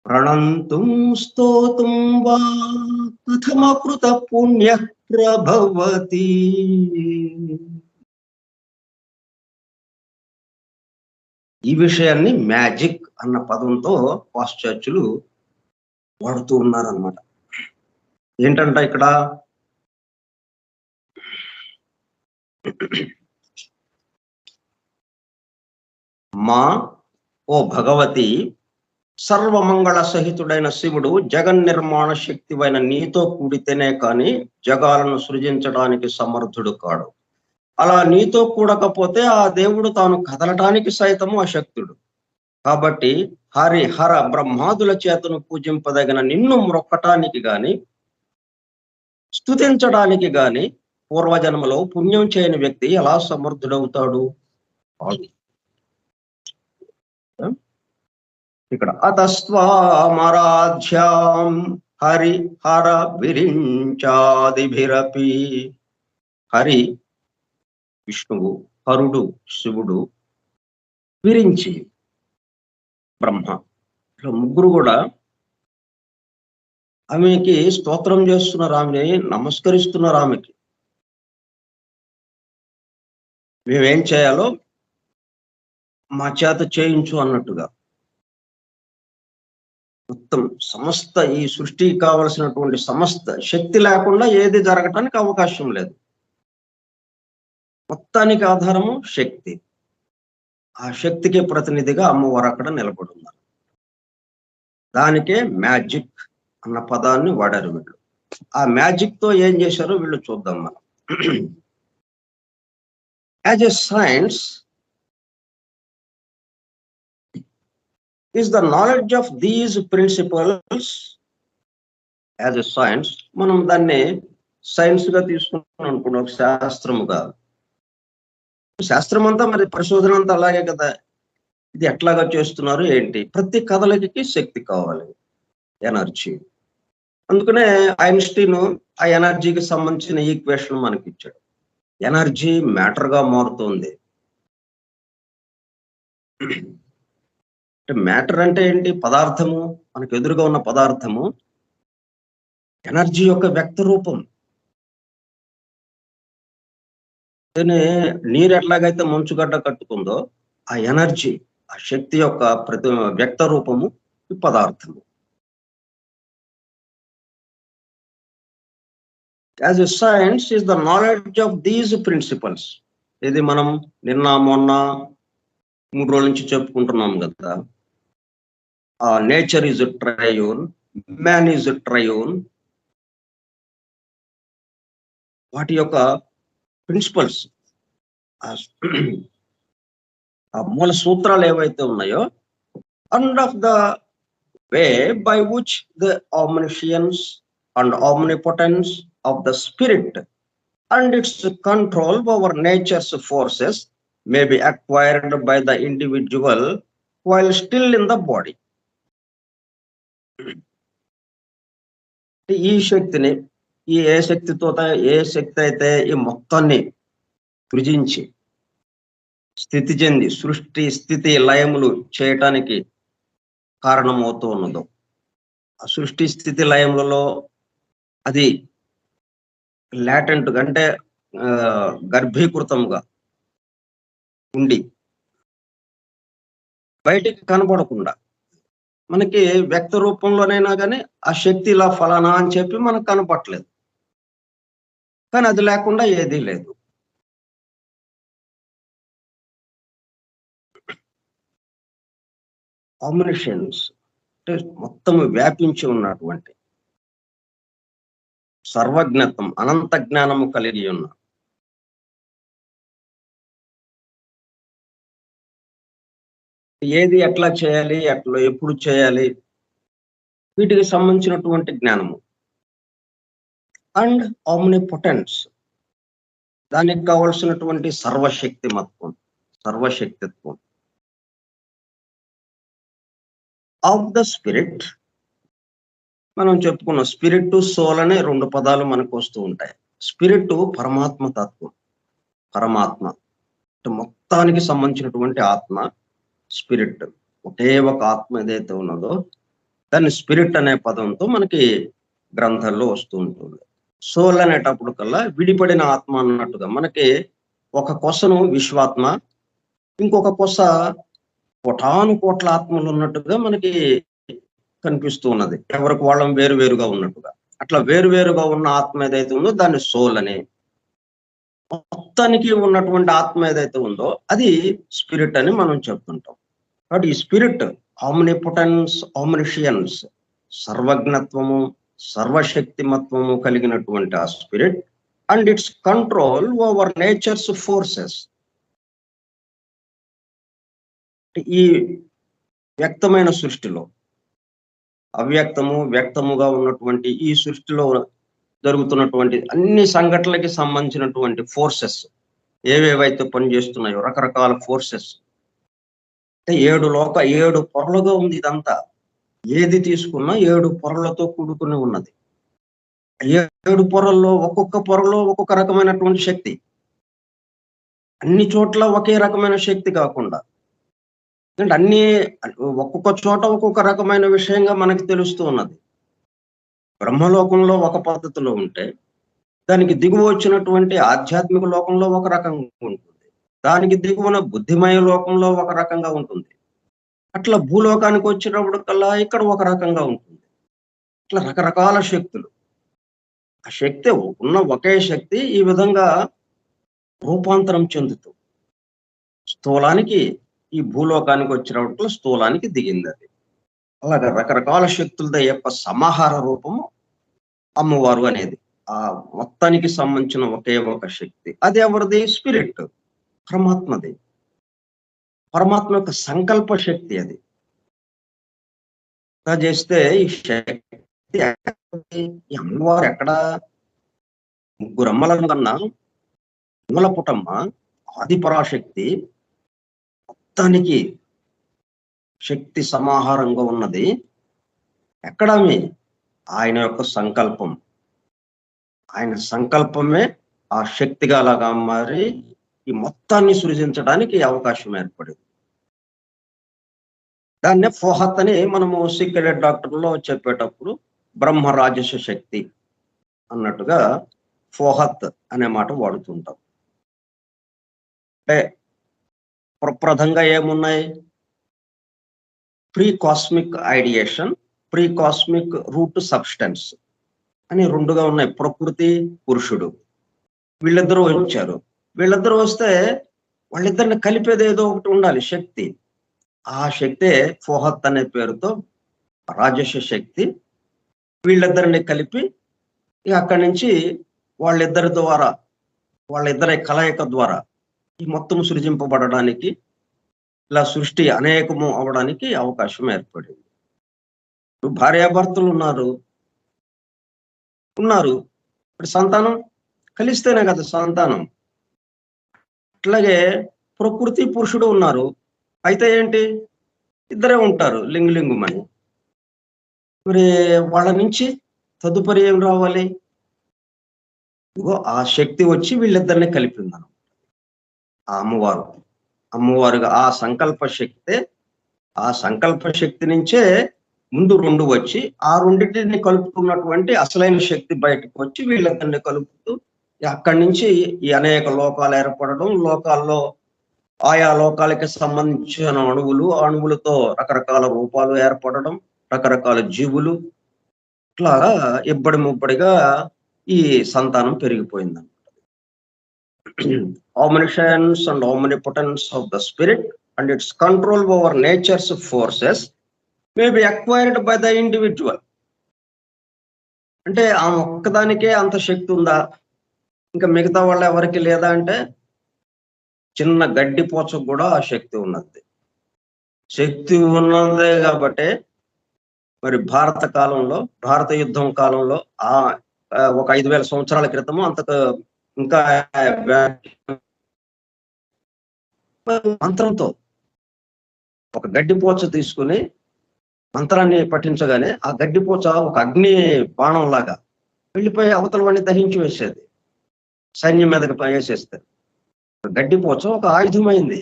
ప్రణంతుం స్తోతుం వా కథమకృత పుణ్యః ప్రభవతి. ఈ విషయాన్ని మ్యాజిక్ అన్న పదంతో పాశ్చాత్యులు వాడుతూ ఉన్నారన్నమాట. ఏంటంట ఇక్కడ మా ఓ భగవతి, సర్వమంగళ సహితుడైన శివుడు జగన్నిర్మాణ శక్తివైన నీతో కూడితేనే కాని జగాలను సృజించడానికి సమర్థుడు కాడు. అలా నీతో కూడకపోతే ఆ దేవుడు తాను కదలటానికి సైతము అశక్తుడు. కాబట్టి హరి హర బ్రహ్మాదుల చేతను పూజింపదగిన నిన్ను మ్రొక్కటానికి గాని స్తుతించడానికి గాని పూర్వజన్మలో పుణ్యం చేయని వ్యక్తి ఎలా సమర్థుడవుతాడు? ఇక్కడ అతస్వామరాధ్యాం హరి హర విరించాదిభిరపి. హరి విష్ణువు, హరుడు శివుడు, విరించి బ్రహ్మ, ఇలా ముగ్గురు కూడా ఆమెకి స్తోత్రం చేస్తున్నారు, ఆమెని నమస్కరిస్తున్నారు. ఆమెకి మేమేం చేయాలో మా చేత చేయించు అన్నట్టుగా. మొత్తం సమస్త ఈ సృష్టికి కావలసినటువంటి సమస్త శక్తి లేకుండా ఏది జరగటానికి అవకాశం లేదు. మొత్తానికి ఆధారము శక్తి. ఆ శక్తికి ప్రతినిధిగా అమ్మవారు అక్కడ నిలబడి ఉన్నారు. దానికే మ్యాజిక్ అన్న పదాన్ని వాడారు వీళ్ళు. ఆ మ్యాజిక్ తో ఏం చేశారో వీళ్ళు చూద్దాం మనం. As a science is the knowledge of these principles. As a science, మనం దాన్ని సైన్స్ గా తీసుకున్నాం అనుకున్నాం, ఒక శాస్త్రముగా. శాస్త్రం అంతా మరి పరిశోధన అంతా అలాగే కదా. ఇది ఎట్లాగా చేస్తున్నారు ఏంటి? ప్రతి కదలికకి శక్తి కావాలి, ఎనర్జీ. అందుకనే ఐన్స్టీన్ ఆ ఎనర్జీకి సంబంధించిన ఈక్వేషన్ మనకి ఇచ్చాడు. ఎనర్జీ మ్యాటర్ గా మారుతుంది. అంటే మ్యాటర్ అంటే ఏంటి? పదార్థము, మనకు ఎదురుగా ఉన్న పదార్థము ఎనర్జీ యొక్క వ్యక్త రూపం. నీరు ఎట్లాగైతే మంచుగడ్డ కట్టుకుందో ఆ ఎనర్జీ, ఆ శక్తి యొక్క ప్రతి వ్యక్త రూపము ఈ పదార్థము. As a science is the knowledge of these principles. ఇది మనం నిన్న మొన్న 3 రోజుల నుంచి చెప్పుకుంటున్నాం కదా. Nature is triune, man is triune. వాటి యొక్క ప్రిన్సిపల్స్, ఆ మూల సూత్రాలు ఏవైతే ఉన్నాయో, and of the way by which the omniscience and omnipotence of the spirit and its control over nature's forces may be acquired by the individual while still in the body. ఈ శక్తిని, ఏ శక్తి అయితే ఈ మొత్తాన్ని సృజించి స్థితి చెంది సృష్టి స్థితి లయములు చేయటానికి కారణమవుతూ ఉన్నదో, ఆ సృష్టి స్థితి లయములలో అది లాటెంట్ అంటే గర్భీకృతంగా ఉండి బయటికి కనపడకుండా మనకి వ్యక్త రూపంలోనైనా కానీ ఆ శక్తి ఇలా ఫలానా అని చెప్పి మనకు కనపట్లేదు. కానీ అది లేకుండా ఏదీ లేదు. ఆమ్నిషన్స్ అంటే మొత్తం వ్యాపించి ఉన్నటువంటి సర్వజ్ఞత్వం, అనంత జ్ఞానము కలిగి ఉన్న ఏది ఎట్లా చేయాలి, ఎట్లా ఎప్పుడు చేయాలి, వీటికి సంబంధించినటువంటి జ్ఞానము. అండ్ ఆమ్నిపొటెన్స్, దానికి కావలసినటువంటి సర్వశక్తిమత్వం, సర్వశక్తిత్వం ఆఫ్ ద స్పిరిట్. మనం చెప్పుకున్నాం స్పిరిట్ సోల్ అనే 2 పదాలు మనకు వస్తూ ఉంటాయి. స్పిరిట్ పరమాత్మ తత్వం, పరమాత్మ అంటే మొత్తానికి సంబంధించినటువంటి ఆత్మ స్పిరిట్. ఒకే ఒక ఆత్మ ఏదైతే ఉన్నదో దాన్ని స్పిరిట్ అనే పదంతో మనకి గ్రంథాల్లో వస్తూ ఉంటుంది. సోల్ అనేటప్పుడు కల్లా విడిపడిన ఆత్మ అన్నట్టుగా మనకి ఒక కొసను విశ్వాత్మ, ఇంకొక కొస కోటాను కోట్ల ఆత్మలు ఉన్నట్టుగా మనకి కనిపిస్తూ ఉన్నది. ఎవరికి వాళ్ళం వేరు వేరుగా ఉన్నట్టుగా. అట్లా వేరు వేరుగా ఉన్న ఆత్మ ఏదైతే ఉందో దాన్ని సోల్ అని, మొత్తానికి ఉన్నటువంటి ఆత్మ ఏదైతే ఉందో అది స్పిరిట్ అని మనం చెప్తుంటాం. కాబట్టి ఈ స్పిరిట్ ఆమ్నిపొటెన్స్, ఆమ్నిషియన్స్, సర్వజ్ఞత్వము, సర్వశక్తిమత్వము కలిగినటువంటి ఆ spirit and its control over nature's forces. ఈ వ్యక్తమైన సృష్టిలో, అవ్యక్తము వ్యక్తముగా ఉన్నటువంటి ఈ సృష్టిలో జరుగుతున్నటువంటి అన్ని సంఘటనలకి సంబంధించినటువంటి ఫోర్సెస్ ఏవేవైతే పనిచేస్తున్నాయో, రకరకాల ఫోర్సెస్ అంటే 7 పొరలుగా ఉంది ఇదంతా. ఏది తీసుకున్నా 7 పొరలతో కూడుకుని ఉన్నది. 7 పొరల్లో ఒక్కొక్క పొరలో ఒక్కొక్క రకమైనటువంటి శక్తి, అన్ని చోట్ల ఒకే రకమైన శక్తి కాకుండా, అంటే అన్ని ఒక్కొక్క చోట ఒక్కొక్క రకమైన విషయంగా మనకి తెలుస్తూ ఉన్నది. బ్రహ్మలోకంలో ఒక పద్ధతిలో ఉంటే దానికి దిగువ వచ్చినటువంటి ఆధ్యాత్మిక లోకంలో ఒక రకంగా ఉంటుంది, దానికి దిగువన బుద్ధిమయ లోకంలో ఒక రకంగా ఉంటుంది, అట్లా భూలోకానికి వచ్చినప్పుడు కల్లా ఇక్కడ ఒక రకంగా ఉంటుంది. ఇట్లా రకరకాల శక్తులు. ఆ శక్తి ఉన్న ఒకే శక్తి ఈ విధంగా రూపాంతరం చెందుతూ స్థూలానికి, ఈ భూలోకానికి వచ్చినప్పుడు స్థూలానికి దిగింది అది. అలాగే రకరకాల శక్తుల యొక్క సమాహార రూపము అమ్మవారు అనేది. ఆ మొత్తానికి సంబంధించిన ఒకే ఒక శక్తి. అది ఎవరిది? స్పిరిట్, పరమాత్మది. పరమాత్మ యొక్క సంకల్ప శక్తి అది. అలా చేస్తే ఈ శక్తి ఈ అమ్మవారు ఎక్కడ? ముగ్గురు అమ్మల కన్నా మూలపుటమ్మ ఆది పరాశక్తి, మొత్తానికి శక్తి సమాహారంగా ఉన్నది. ఎక్కడ? ఆయన యొక్క సంకల్పం. ఆయన సంకల్పమే ఆ శక్తిగా లాగా మారి ఈ మొత్తాన్ని సృజించడానికి అవకాశం ఏర్పడింది. దాన్నే ఫోహత్ అని మనము సీక్రెట్ డాక్టర్లో చెప్పేటప్పుడు బ్రహ్మ రాజస శక్తి అన్నట్టుగా ఫోహత్ అనే మాట వాడుతుంటాం. అంటే ప్రప్రదంగా ఏమున్నాయి? Pre cosmic ideation, pre cosmic root substance అని 2గా ఉన్నాయి. ప్రకృతి, పురుషుడు, వీళ్ళిద్దరూ వచ్చారు. వీళ్ళిద్దరూ వస్తే వాళ్ళిద్దరిని కలిపేది ఏదో ఒకటి ఉండాలి, శక్తి. ఆ శక్తే ఫోహత్ అనే పేరుతో రాజస శక్తి. వీళ్ళిద్దరిని కలిపి అక్కడి నుంచి వాళ్ళిద్దరి ద్వారా, వాళ్ళిద్దరి కలయిక ద్వారా ఈ మొత్తం సృజింపబడడానికి, ఇలా సృష్టి అనేకము అవడానికి అవకాశం ఏర్పడింది. భార్యాభర్తలు ఉన్నారు, ఇప్పుడు సంతానం కలిస్తేనే కదా సంతానం. అట్లాగే ప్రకృతి, పురుషుడు ఉన్నారు, అయితే ఏంటి? ఇద్దరే ఉంటారు లింగులింగుమని. మరి వాళ్ళ నుంచి తదుపరి ఏం రావాలి? ఇగో ఆ శక్తి వచ్చి వీళ్ళిద్దరిని కలిపిందను. ఆ అమ్మవారుగా ఆ సంకల్ప శక్తే, ఆ సంకల్ప శక్తి నుంచే ముందు 2 వచ్చి ఆ రెండింటిని కలుపుతున్నటువంటి అసలైన శక్తి బయటకు వచ్చి వీళ్ళిద్దరిని కలుపుతూ అక్కడి నుంచి ఈ అనేక లోకాలు ఏర్పడడం, లోకాల్లో ఆయా లోకాలకి సంబంధించిన అణువులతో రకరకాల రూపాలు ఏర్పడడం, రకరకాల జీవులు, ఇట్లా ఇబ్బడి ముబ్బడిగా ఈ సంతానం పెరిగిపోయింది. Omniscience and omnipotence of the spirit and its control over nature's forces may be acquired by the individual. అంటే ఆ ఒక్కదానికే అంత శక్తి ఉందా, ఇంకా మిగతా వాళ్ళు ఎవరికి లేదా అంటే చిన్న గడ్డి పోచకు కూడా ఆ శక్తి ఉన్నది. శక్తి ఉన్నదే కాబట్టి మరి భారత యుద్ధం కాలంలో ఒక 5,000 సంవత్సరాల క్రితము అంతకు ఇంకా మంత్రంతో ఒక గడ్డిపోచ తీసుకుని మంత్రాన్ని పఠించగానే ఆ గడ్డిపోచ ఒక అగ్ని బాణం లాగా వెళ్ళిపోయి అవతల వాడిని దహించి వేసేది, సైన్యం మీదకి వేసేస్తారు. గడ్డిపోచ ఒక ఆయుధమైంది.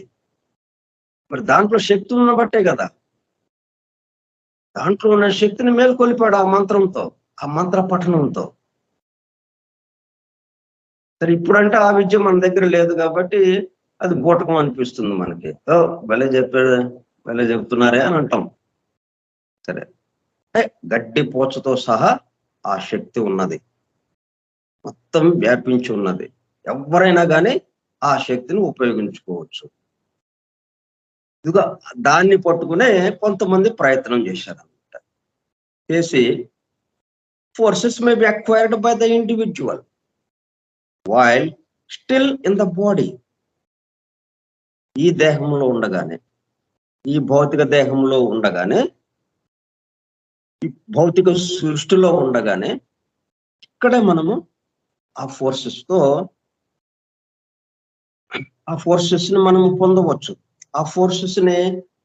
మరి దాంట్లో శక్తి ఉన్న బట్టే కదా, దాంట్లో ఉన్న శక్తిని మేల్కొలిపాడు ఆ మంత్రంతో, ఆ మంత్ర పఠనంతో. సరే ఇప్పుడంటే ఆ విద్య మన దగ్గర లేదు కాబట్టి అది బూటకం అనిపిస్తుంది మనకి. భలే చెప్పాడు, భలే చెప్తున్నారే అని అంటాం. సరే, గడ్డి పోచతో సహా ఆ శక్తి ఉన్నది, మొత్తం వ్యాపించి ఉన్నది. ఎవరైనా కానీ ఆ శక్తిని ఉపయోగించుకోవచ్చు. ఇదిగో దాన్ని పట్టుకునే కొంతమంది ప్రయత్నం చేశారన్నమాట. చేసి forces may be acquired by the individual while still in the body. ఈ దేహంలో ఉండగానే, ఈ భౌతిక దేహంలో ఉండగానే, ఈ భౌతిక సృష్టిలో ఉండగానే ఇక్కడే మనము ఆ ఫోర్సెస్ ని మనము పొందవచ్చు. ఆ ఫోర్సెస్ ని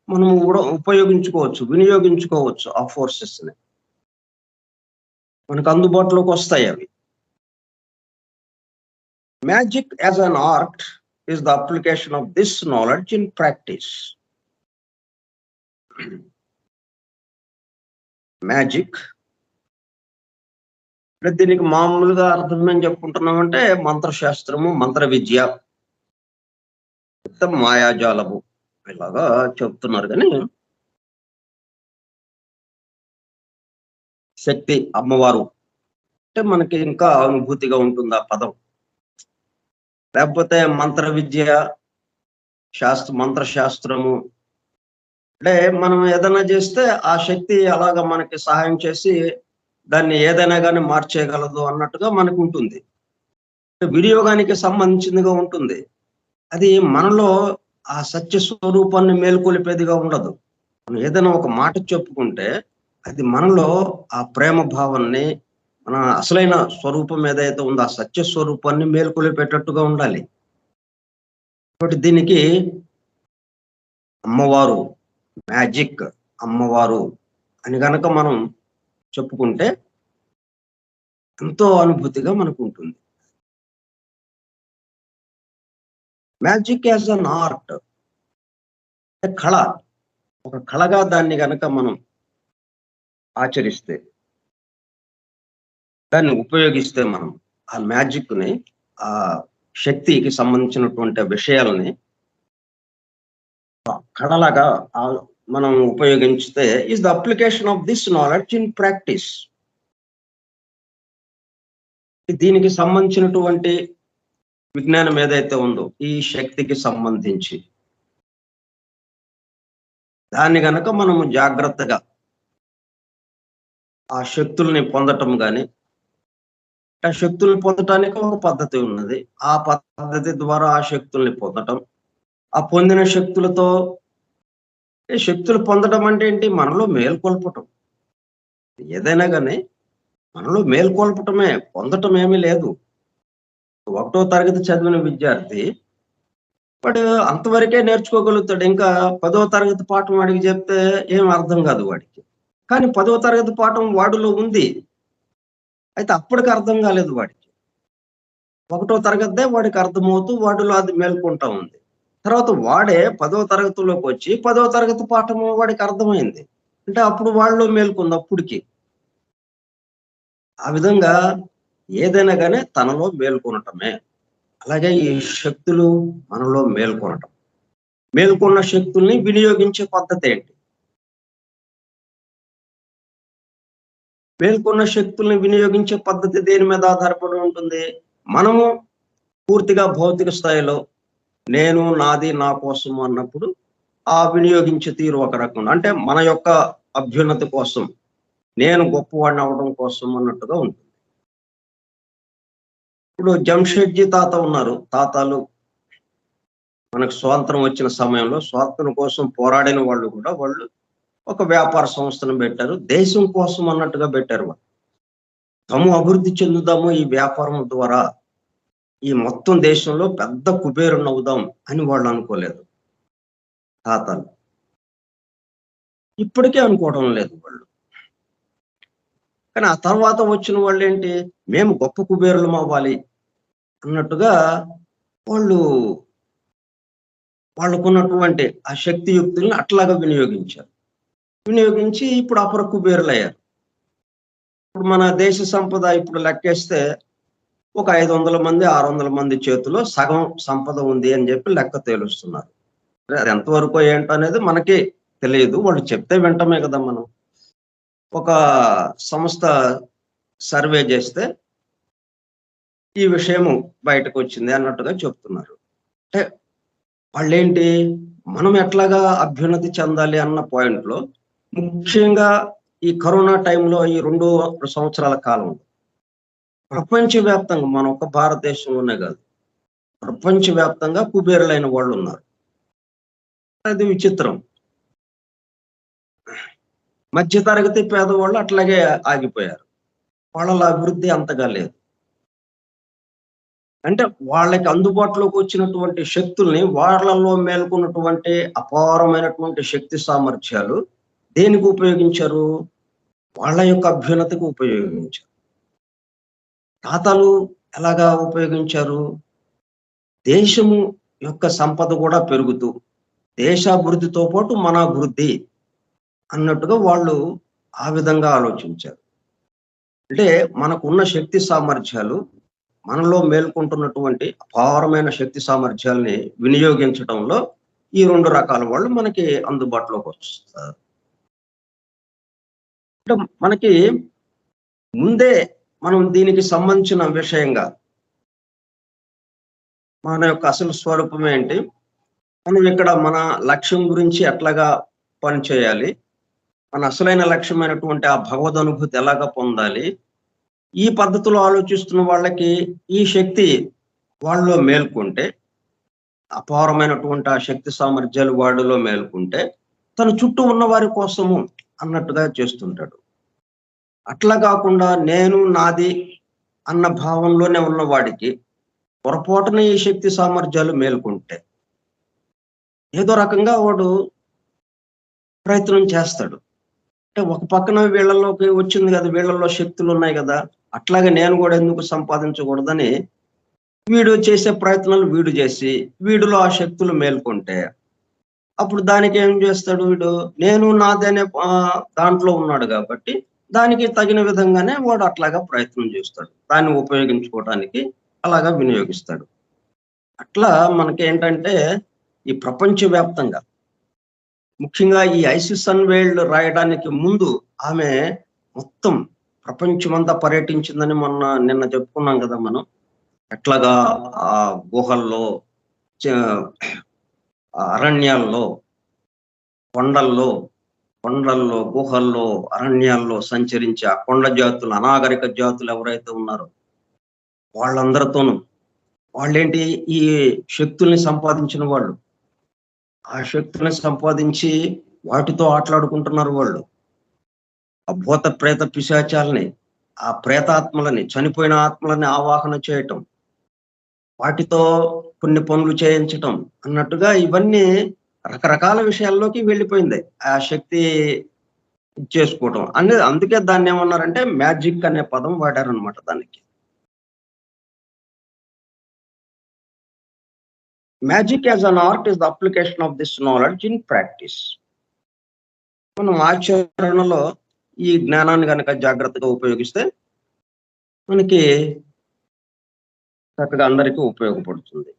మనము కూడా ఉపయోగించుకోవచ్చు, వినియోగించుకోవచ్చు. ఆ ఫోర్సెస్ ని మనకు అందుబాటులోకి వస్తాయి అవి. Magic as an art is the application of this knowledge in practice. Magic దీనికి మామూలుగా అర్థం ఏం చెప్పుకుంటున్నామంటే మంత్రశాస్త్రము, మంత్ర విద్య, మాయాజాలము ఇలాగా చెప్తున్నారు. కానీ శక్తి, అమ్మవారు అంటే మనకి ఇంకా అనుభూతిగా ఉంటుంది ఆ పదం. లేకపోతే మంత్ర విద్య, మంత్రశాస్త్రము అంటే మనం ఏదైనా చేస్తే ఆ శక్తి అలాగా మనకి సహాయం చేసి దాన్ని ఏదైనా కానీ మార్చేయగలదు అన్నట్టుగా మనకు ఉంటుంది. వినియోగానికి సంబంధించిందిగా ఉంటుంది. అది మనలో ఆ సత్య స్వరూపాన్ని మేల్కొలిపేదిగా ఉండదు. మనం ఏదైనా ఒక మాట చెప్పుకుంటే అది మనలో ఆ ప్రేమ భావాన్ని, మన అసలైన స్వరూపం ఏదైతే ఉందో ఆ సత్య స్వరూపాన్ని మేల్కొలిపేటట్టుగా ఉండాలి. కాబట్టి దీనికి అమ్మవారు, మ్యాజిక్ అమ్మవారు అని గనక మనం చెప్పుకుంటే ఎంతో అనుభూతిగా మనకు ఉంటుంది. మ్యాజిక్ యాజ్ అన్ ఆర్ట్, కళ, ఒక కళగా దాన్ని గనక మనం ఆచరిస్తే, దాన్ని ఉపయోగిస్తే, మనం ఆ మ్యాజిక్ ని, ఆ శక్తికి సంబంధించినటువంటి విషయాలని కళలాగా మనం ఉపయోగించితే is the application of this knowledge in practice. దీనికి సంబంధించినటువంటి విజ్ఞానం ఏదైతే ఉందో ఈ శక్తికి సంబంధించి దాన్ని గనక మనము జాగ్రత్తగా ఆ శక్తుల్ని పొందటం కానీ, ఆ శక్తుల్ని పొందటానికి ఒక పద్ధతి ఉన్నది. ఆ పద్ధతి ద్వారా ఆ శక్తుల్ని పొందటం, ఆ పొందిన శక్తులతో శక్తులు పొందడం అంటే ఏంటి? మనలో మేల్కొల్పటం. ఏదైనా కానీ మనలో మేల్కొల్పటమే, పొందటం ఏమీ లేదు. 1వ తరగతి చదివిన విద్యార్థి వాడు అంతవరకే నేర్చుకోగలుగుతాడు. ఇంకా 10వ తరగతి పాఠం వాడికి చెప్తే ఏం అర్థం కాదు వాడికి. కానీ 10వ తరగతి పాఠం వాడిలో ఉంది, అయితే అప్పటికి అర్థం కాలేదు వాడికి. 1వ తరగతిదే వాడికి అర్థమవుతూ వాడిలో అది మేల్కొంటా ఉంది. తర్వాత వాడే 10వ తరగతిలోకి వచ్చి 10వ తరగతి పాఠము వాడికి అర్థమైంది అంటే అప్పుడు వాళ్ళలో మేల్కొంది అప్పటికి. ఆ విధంగా ఏదైనా కానీ తనలో మేల్కొనటమే. అలాగే ఈ శక్తులు మనలో మేల్కొనటం, మేల్కొన్న శక్తుల్ని వినియోగించే పద్ధతి ఏంటి? మేల్కొన్న శక్తుల్ని వినియోగించే పద్ధతి దేని మీద ఆధారపడి ఉంటుంది? మనము పూర్తిగా భౌతిక స్థాయిలో నేను, నాది, నా కోసము అన్నప్పుడు ఆ వినియోగించే తీరు ఒక రకం, అంటే మన యొక్క అభ్యున్నతి కోసం, నేను గొప్పవాడిని అవ్వడం కోసం అన్నట్టుగా ఉంటుంది. ఇప్పుడు జంషెడ్జీ తాత ఉన్నారు, తాతాలు మనకు స్వాతంత్రం వచ్చిన సమయంలో స్వాతంత్రం కోసం పోరాడిన వాళ్ళు కూడా వాళ్ళు ఒక వ్యాపార సంస్థను పెట్టారు. దేశం కోసం అన్నట్టుగా పెట్టారు వాళ్ళు. తాము అభివృద్ధి చెందుదాము ఈ వ్యాపారం ద్వారా, ఈ మొత్తం దేశంలో పెద్ద కుబేరుని అవుదాం అని వాళ్ళు అనుకోలేదు తాతలు. ఇప్పటికే అనుకోవడం లేదు వాళ్ళు. కానీ ఆ తర్వాత వచ్చిన వాళ్ళు ఏంటి, మేము గొప్ప కుబేరులం అవ్వాలి అన్నట్టుగా వాళ్ళు వాళ్ళకున్నటువంటి ఆ శక్తియుక్తుల్ని అట్లాగా వినియోగించారు. వినియోగించి ఇప్పుడు అపర కుబేరులయ్యారు. ఇప్పుడు మన దేశ సంపద ఇప్పుడు లెక్కేస్తే ఒక 500 మంది, 600 మంది చేతిలో సగం సంపద ఉంది అని చెప్పి లెక్క తేలుస్తున్నారు. అది ఎంతవరకు ఏంటో అనేది మనకి తెలియదు. వాళ్ళు చెప్తే వింటమే కదా మనం. ఒక సంస్థ సర్వే చేస్తే ఈ విషయము బయటకు వచ్చింది అన్నట్టుగా చెప్తున్నారు. అంటే వాళ్ళేంటి, మనం ఎట్లాగా అభ్యున్నతి చెందాలి అన్న పాయింట్లో ముఖ్యంగా ఈ కరోనా టైంలో ఈ 2 సంవత్సరాల కాలం ప్రపంచవ్యాప్తంగా మన ఒక్క భారతదేశంలోనే కాదు, ప్రపంచవ్యాప్తంగా కుబేరులైన వాళ్ళు ఉన్నారు. అది విచిత్రం. మధ్యతరగతి పేదవాళ్ళు అట్లాగే ఆగిపోయారు. వాళ్ళ అభివృద్ధి అంతగా లేదు. అంటే వాళ్ళకి అందుబాటులోకి వచ్చినటువంటి శక్తుల్ని వాళ్ళలో మేల్కొన్నటువంటి అపారమైనటువంటి శక్తి సామర్థ్యాలు దేనికి ఉపయోగించారు? వాళ్ళ యొక్క అభ్యున్నతికి ఉపయోగించారు. తాతలు ఎలాగా ఉపయోగించారు? దేశము యొక్క సంపద కూడా పెరుగుతూ దేశాభివృద్ధితో పాటు మన అభివృద్ధి అన్నట్టుగా వాళ్ళు ఆ విధంగా ఆలోచించారు. అంటే మనకున్న శక్తి సామర్థ్యాలు, మనలో మేల్కొంటున్నటువంటి అపారమైన శక్తి సామర్థ్యాల్ని వినియోగించడంలో ఈ 2 రకాల వాళ్ళు మనకి అందుబాటులోకి వస్తారు. అంటే మనకి ముందే మనం దీనికి సంబంధించిన విషయంగా మన యొక్క అసలు స్వరూపం ఏంటి, మనం ఇక్కడ మన లక్ష్యం గురించి ఎట్లాగా పనిచేయాలి, మన అసలైన లక్ష్యమైనటువంటి ఆ భగవద్ అనుభూతి ఎలాగా పొందాలి, ఈ పద్ధతిలో ఆలోచిస్తున్న వాళ్ళకి ఈ శక్తి వాళ్ళలో మేల్కొంటే, అపారమైనటువంటి ఆ శక్తి సామర్థ్యాలు వాళ్ళలో మేల్కొంటే తన చుట్టూ ఉన్న వారి కోసము అన్నట్టుగా చేస్తుంటాడు. అట్లా కాకుండా నేను నాది అన్న భావంలోనే ఉన్నవాడికి పొరపాటున ఈ శక్తి సామర్థ్యాలు మేల్కొంటే ఏదో రకంగా వాడు ప్రయత్నం చేస్తాడు. అంటే ఒక పక్కన వీళ్ళలోకి వచ్చింది కదా, వీళ్ళలో శక్తులు ఉన్నాయి కదా, అట్లాగే నేను కూడా ఎందుకు సంపాదించకూడదని వీడు చేసే ప్రయత్నాలు వీడు చేసి వీడిలో ఆ శక్తులు మేల్కొంటే అప్పుడు దానికి ఏం చేస్తాడు వీడు, నేను నాదనే దాంట్లో ఉన్నాడు కాబట్టి దానికి తగిన విధంగానే వాడు అట్లాగా ప్రయత్నం చేస్తాడు, దాన్ని ఉపయోగించుకోవడానికి అలాగా వినియోగిస్తాడు. అట్లా మనకేంటంటే ఈ ప్రపంచవ్యాప్తంగా ముఖ్యంగా ఈ ఐసిస్ అన్వేల్డ్ రాయడానికి ముందు ఆమె మొత్తం ప్రపంచమంతా పర్యటించిందని నిన్న చెప్పుకున్నాం కదా మనం. ఎట్లాగా ఆ గుహల్లో, అరణ్యాల్లో, కొండల్లో, గుహల్లో, అరణ్యాల్లో సంచరించి ఆ కొండ జాతులు, అనాగరిక జాతులు ఎవరైతే ఉన్నారో వాళ్ళందరితోనూ వాళ్ళేంటి ఈ శక్తుల్ని సంపాదించిన వాళ్ళు, ఆ శక్తుల్ని సంపాదించి వాటితో ఆటలాడుకుంటున్నారు వాళ్ళు. ఆ భూత ప్రేత పిశాచాలని, ఆ ప్రేతాత్మలని, చనిపోయిన ఆత్మలని ఆవాహన చేయటం, వాటితో కొన్ని పనులు చేయించటం అన్నట్టుగా ఇవన్నీ రకరకాల విషయాల్లోకి వెళ్ళిపోయింది ఆ శక్తి చేసుకోవటం అనేది. అందుకే దాన్ని ఏమన్నారంటే మ్యాజిక్ అనే పదం వాడారనమాట దానికి. Magic as an art is the application of this knowledge in practice. మనం ఆచరణలో ఈ జ్ఞానాన్ని కనుక జాగ్రత్తగా ఉపయోగిస్తే మనకి చక్కగా అందరికీ ఉపయోగపడుతుంది.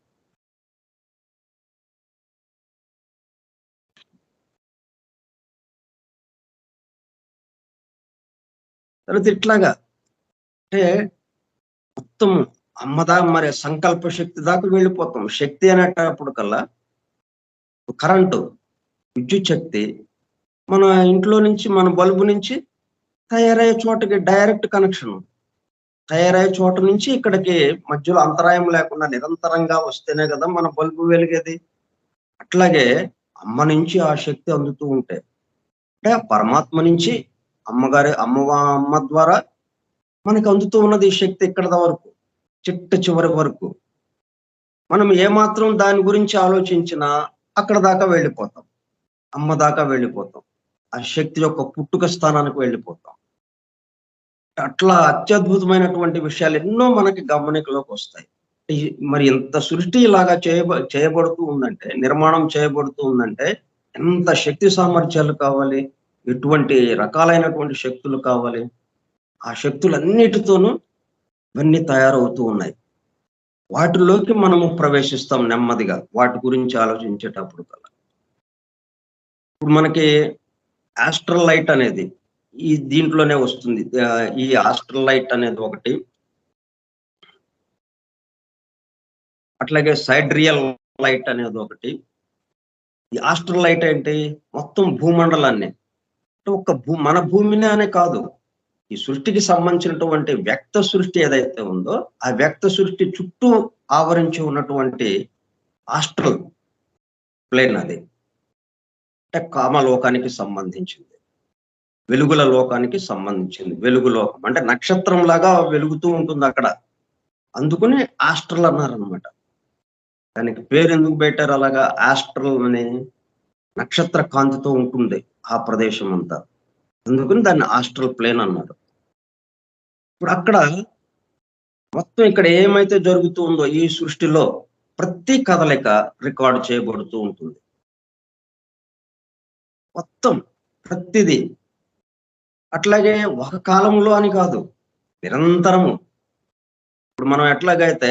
తర్వాత ఇట్లాగా అంటే మొత్తం అమ్మదా మరి సంకల్ప శక్తి దాకా వెళ్ళిపోతాం. శక్తి అనేటప్పుడు కల్లా కరెంటు, విద్యుత్ శక్తి మన ఇంట్లో నుంచి, మన బల్బు నుంచి తయారయ్యే చోటకి డైరెక్ట్ కనెక్షన్. తయారయ్యే చోట నుంచి ఇక్కడికి మధ్యలో అంతరాయం లేకుండా నిరంతరంగా వస్తేనే కదా మన బల్బు వెలిగేది. అట్లాగే అమ్మ నుంచి ఆ శక్తి అందుతూ ఉంటే, అంటే పరమాత్మ నుంచి అమ్మ ద్వారా మనకు అందుతూ ఉన్నది ఈ శక్తి ఇక్కడ వరకు. చిట్ట చివరి వరకు. మనం ఏమాత్రం దాని గురించి ఆలోచించినా అక్కడ దాకా వెళ్ళిపోతాం. అమ్మ దాకా వెళ్ళిపోతాం. ఆ శక్తి యొక్క పుట్టుక స్థానానికి వెళ్ళిపోతాం. అట్లా అత్యద్భుతమైనటువంటి విషయాలు ఎన్నో మనకి గమనికలోకొస్తాయి. ఈ మరి ఇంత సృష్టి ఇలాగా చేయబడుతూ ఉందంటే, నిర్మాణం చేయబడుతూ ఉందంటే, ఎంత శక్తి సామర్థ్యాలు కావాలి? ఎటువంటి రకాలైనటువంటి శక్తులు కావాలి? ఆ శక్తులన్నిటితోనూ ఇవన్నీ తయారవుతూ ఉన్నాయి. వాటిలోకి మనము ప్రవేశిస్తాం నెమ్మదిగా. వాటి గురించి ఆలోచించేటప్పుడు కల్లా. ఇప్పుడు మనకి ఆస్ట్రల్ లైట్ అనేది ఈ దీంట్లోనే వస్తుంది. ఈ ఆస్ట్రల్ లైట్ అనేది ఒకటి. అట్లాగే సైడ్రియల్ లైట్ అనేది ఒకటి. ఈ ఆస్ట్రల్ లైట్ ఏంటి? మొత్తం భూమండలాన్ని అంటే మన భూమినే అనే కాదు. ఈ సృష్టికి సంబంధించినటువంటి వ్యక్త సృష్టి ఏదైతే ఉందో, ఆ వ్యక్త సృష్టి చుట్టూ ఆవరించి ఉన్నటువంటి ఆస్ట్రల్ ప్లేన్ అది. అంటే కామలోకానికి సంబంధించింది. వెలుగుల లోకానికి సంబంధించింది. వెలుగు లోకం అంటే నక్షత్రంలాగా వెలుగుతూ ఉంటుందక్కడ. అందుకని ఆస్ట్రల్ అన్నారనమాట. దానికి పేరెందుకు పెట్టారు అలాగా ఆస్ట్రల్ అని? నక్షత్ర కాంతితో ఉంటుంది ఆ ప్రదేశం అంతా. అందుకని దాన్ని ఆస్ట్రల్ ప్లేన్ అన్నారు. ఇప్పుడు అక్కడ మొత్తం ఇక్కడ ఏమైతే జరుగుతూ ఉందో ఈ సృష్టిలో ప్రతి కదలిక రికార్డ్ చేయబడుతూ ఉంటుంది. మొత్తం ప్రతిదీ. అట్లాగే ఒక కాలంలో అని కాదు, నిరంతరము. ఇప్పుడు మనం ఎట్లాగైతే